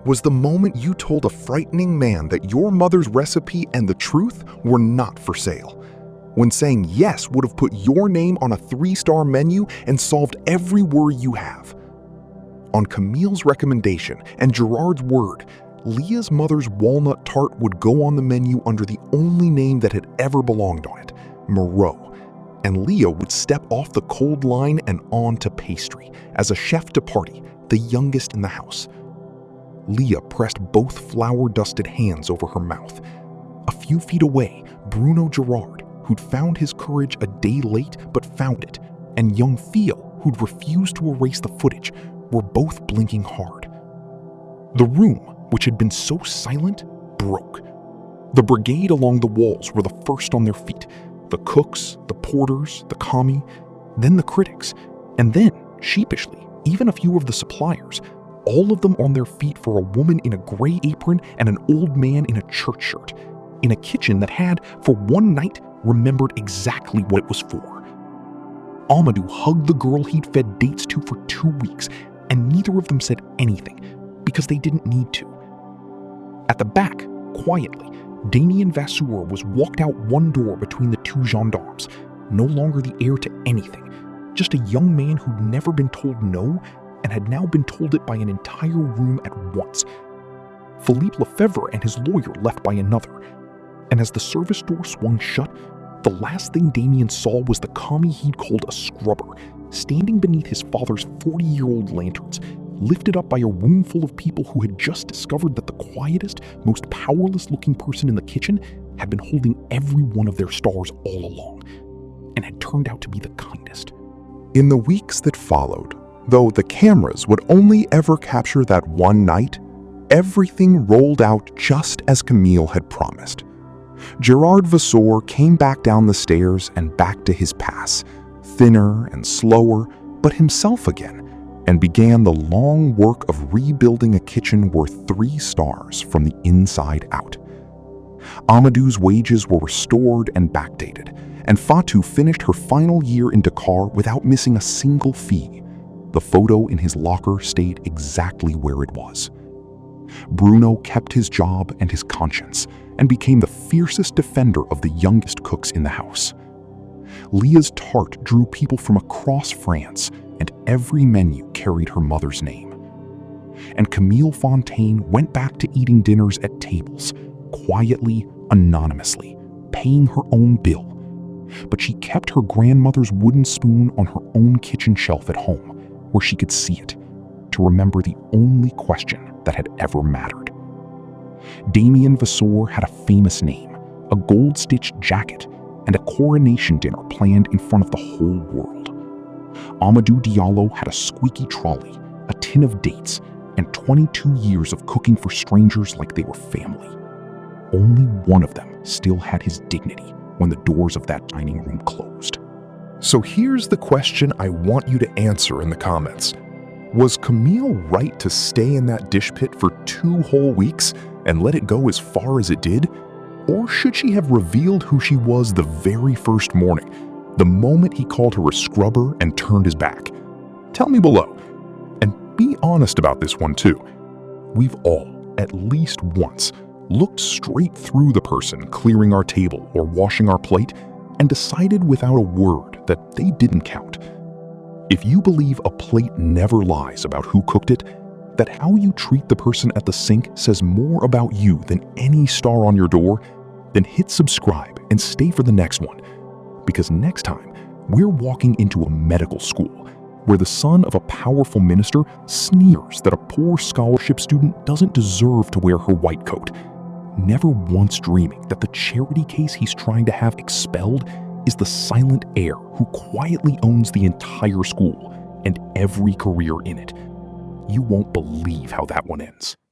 "was the moment you told a frightening man that your mother's recipe and the truth were not for sale. When saying yes would have put your name on a 3-star menu and solved every worry you have. On Camille's recommendation and Gerard's word, Leah's mother's walnut tart would go on the menu under the only name that had ever belonged on it, Moreau, and Leah would step off the cold line and on to pastry as a chef de partie, the youngest in the house. Leah pressed both flour-dusted hands over her mouth. A few feet away, Bruno Gerard, who'd found his courage a day late but found it, and young Theo, who'd refused to erase the footage, were both blinking hard. The room, which had been so silent, broke. The brigade along the walls were the first on their feet. The cooks, the porters, the commis, then the critics, and then, sheepishly, even a few of the suppliers, all of them on their feet for a woman in a gray apron and an old man in a church shirt, in a kitchen that had, for one night, remembered exactly what it was for. Amadou hugged the girl he'd fed dates to for 2 weeks, and neither of them said anything, because they didn't need to. At the back, quietly, Damien Vasseur was walked out one door between the two gendarmes, no longer the heir to anything, just a young man who'd never been told no and had now been told it by an entire room at once. Philippe Lefebvre and his lawyer left by another, and as the service door swung shut, the last thing Damien saw was the commis he'd called a scrubber, standing beneath his father's 40-year-old lanterns, lifted up by a room full of people who had just discovered that the quietest, most powerless-looking person in the kitchen had been holding every one of their stars all along, and had turned out to be the kindest. In the weeks that followed, though the cameras would only ever capture that one night, everything rolled out just as Camille had promised. Gerard Vasseur came back down the stairs and back to his pass, thinner and slower, but himself again, and began the long work of rebuilding a kitchen worth 3 stars from the inside out. Amadou's wages were restored and backdated, and Fatou finished her final year in Dakar without missing a single fee. The photo in his locker stayed exactly where it was. Bruno kept his job and his conscience, and became the fiercest defender of the youngest cooks in the house. Leah's tart drew people from across France, and every menu carried her mother's name. And Camille Fontaine went back to eating dinners at tables, quietly, anonymously, paying her own bill. But she kept her grandmother's wooden spoon on her own kitchen shelf at home, where she could see it, to remember the only question that had ever mattered. Damien Vasseur had a famous name, a gold-stitched jacket, and a coronation dinner planned in front of the whole world. Amadou Diallo had a squeaky trolley, a tin of dates, and 22 years of cooking for strangers like they were family. Only one of them still had his dignity when the doors of that dining room closed. So here's the question I want you to answer in the comments. Was Camille right to stay in that dish pit for 2 whole weeks and let it go as far as it did? Or should she have revealed who she was the very first morning, the moment he called her a scrubber and turned his back? Tell me below. And be honest about this one too. We've all, at least once, looked straight through the person clearing our table or washing our plate and decided without a word that they didn't count. If you believe a plate never lies about who cooked it, that how you treat the person at the sink says more about you than any star on your door, then hit subscribe and stay for the next one. Because next time, we're walking into a medical school where the son of a powerful minister sneers that a poor scholarship student doesn't deserve to wear her white coat, never once dreaming that the charity case he's trying to have expelled is the silent heir who quietly owns the entire school and every career in it. You won't believe how that one ends.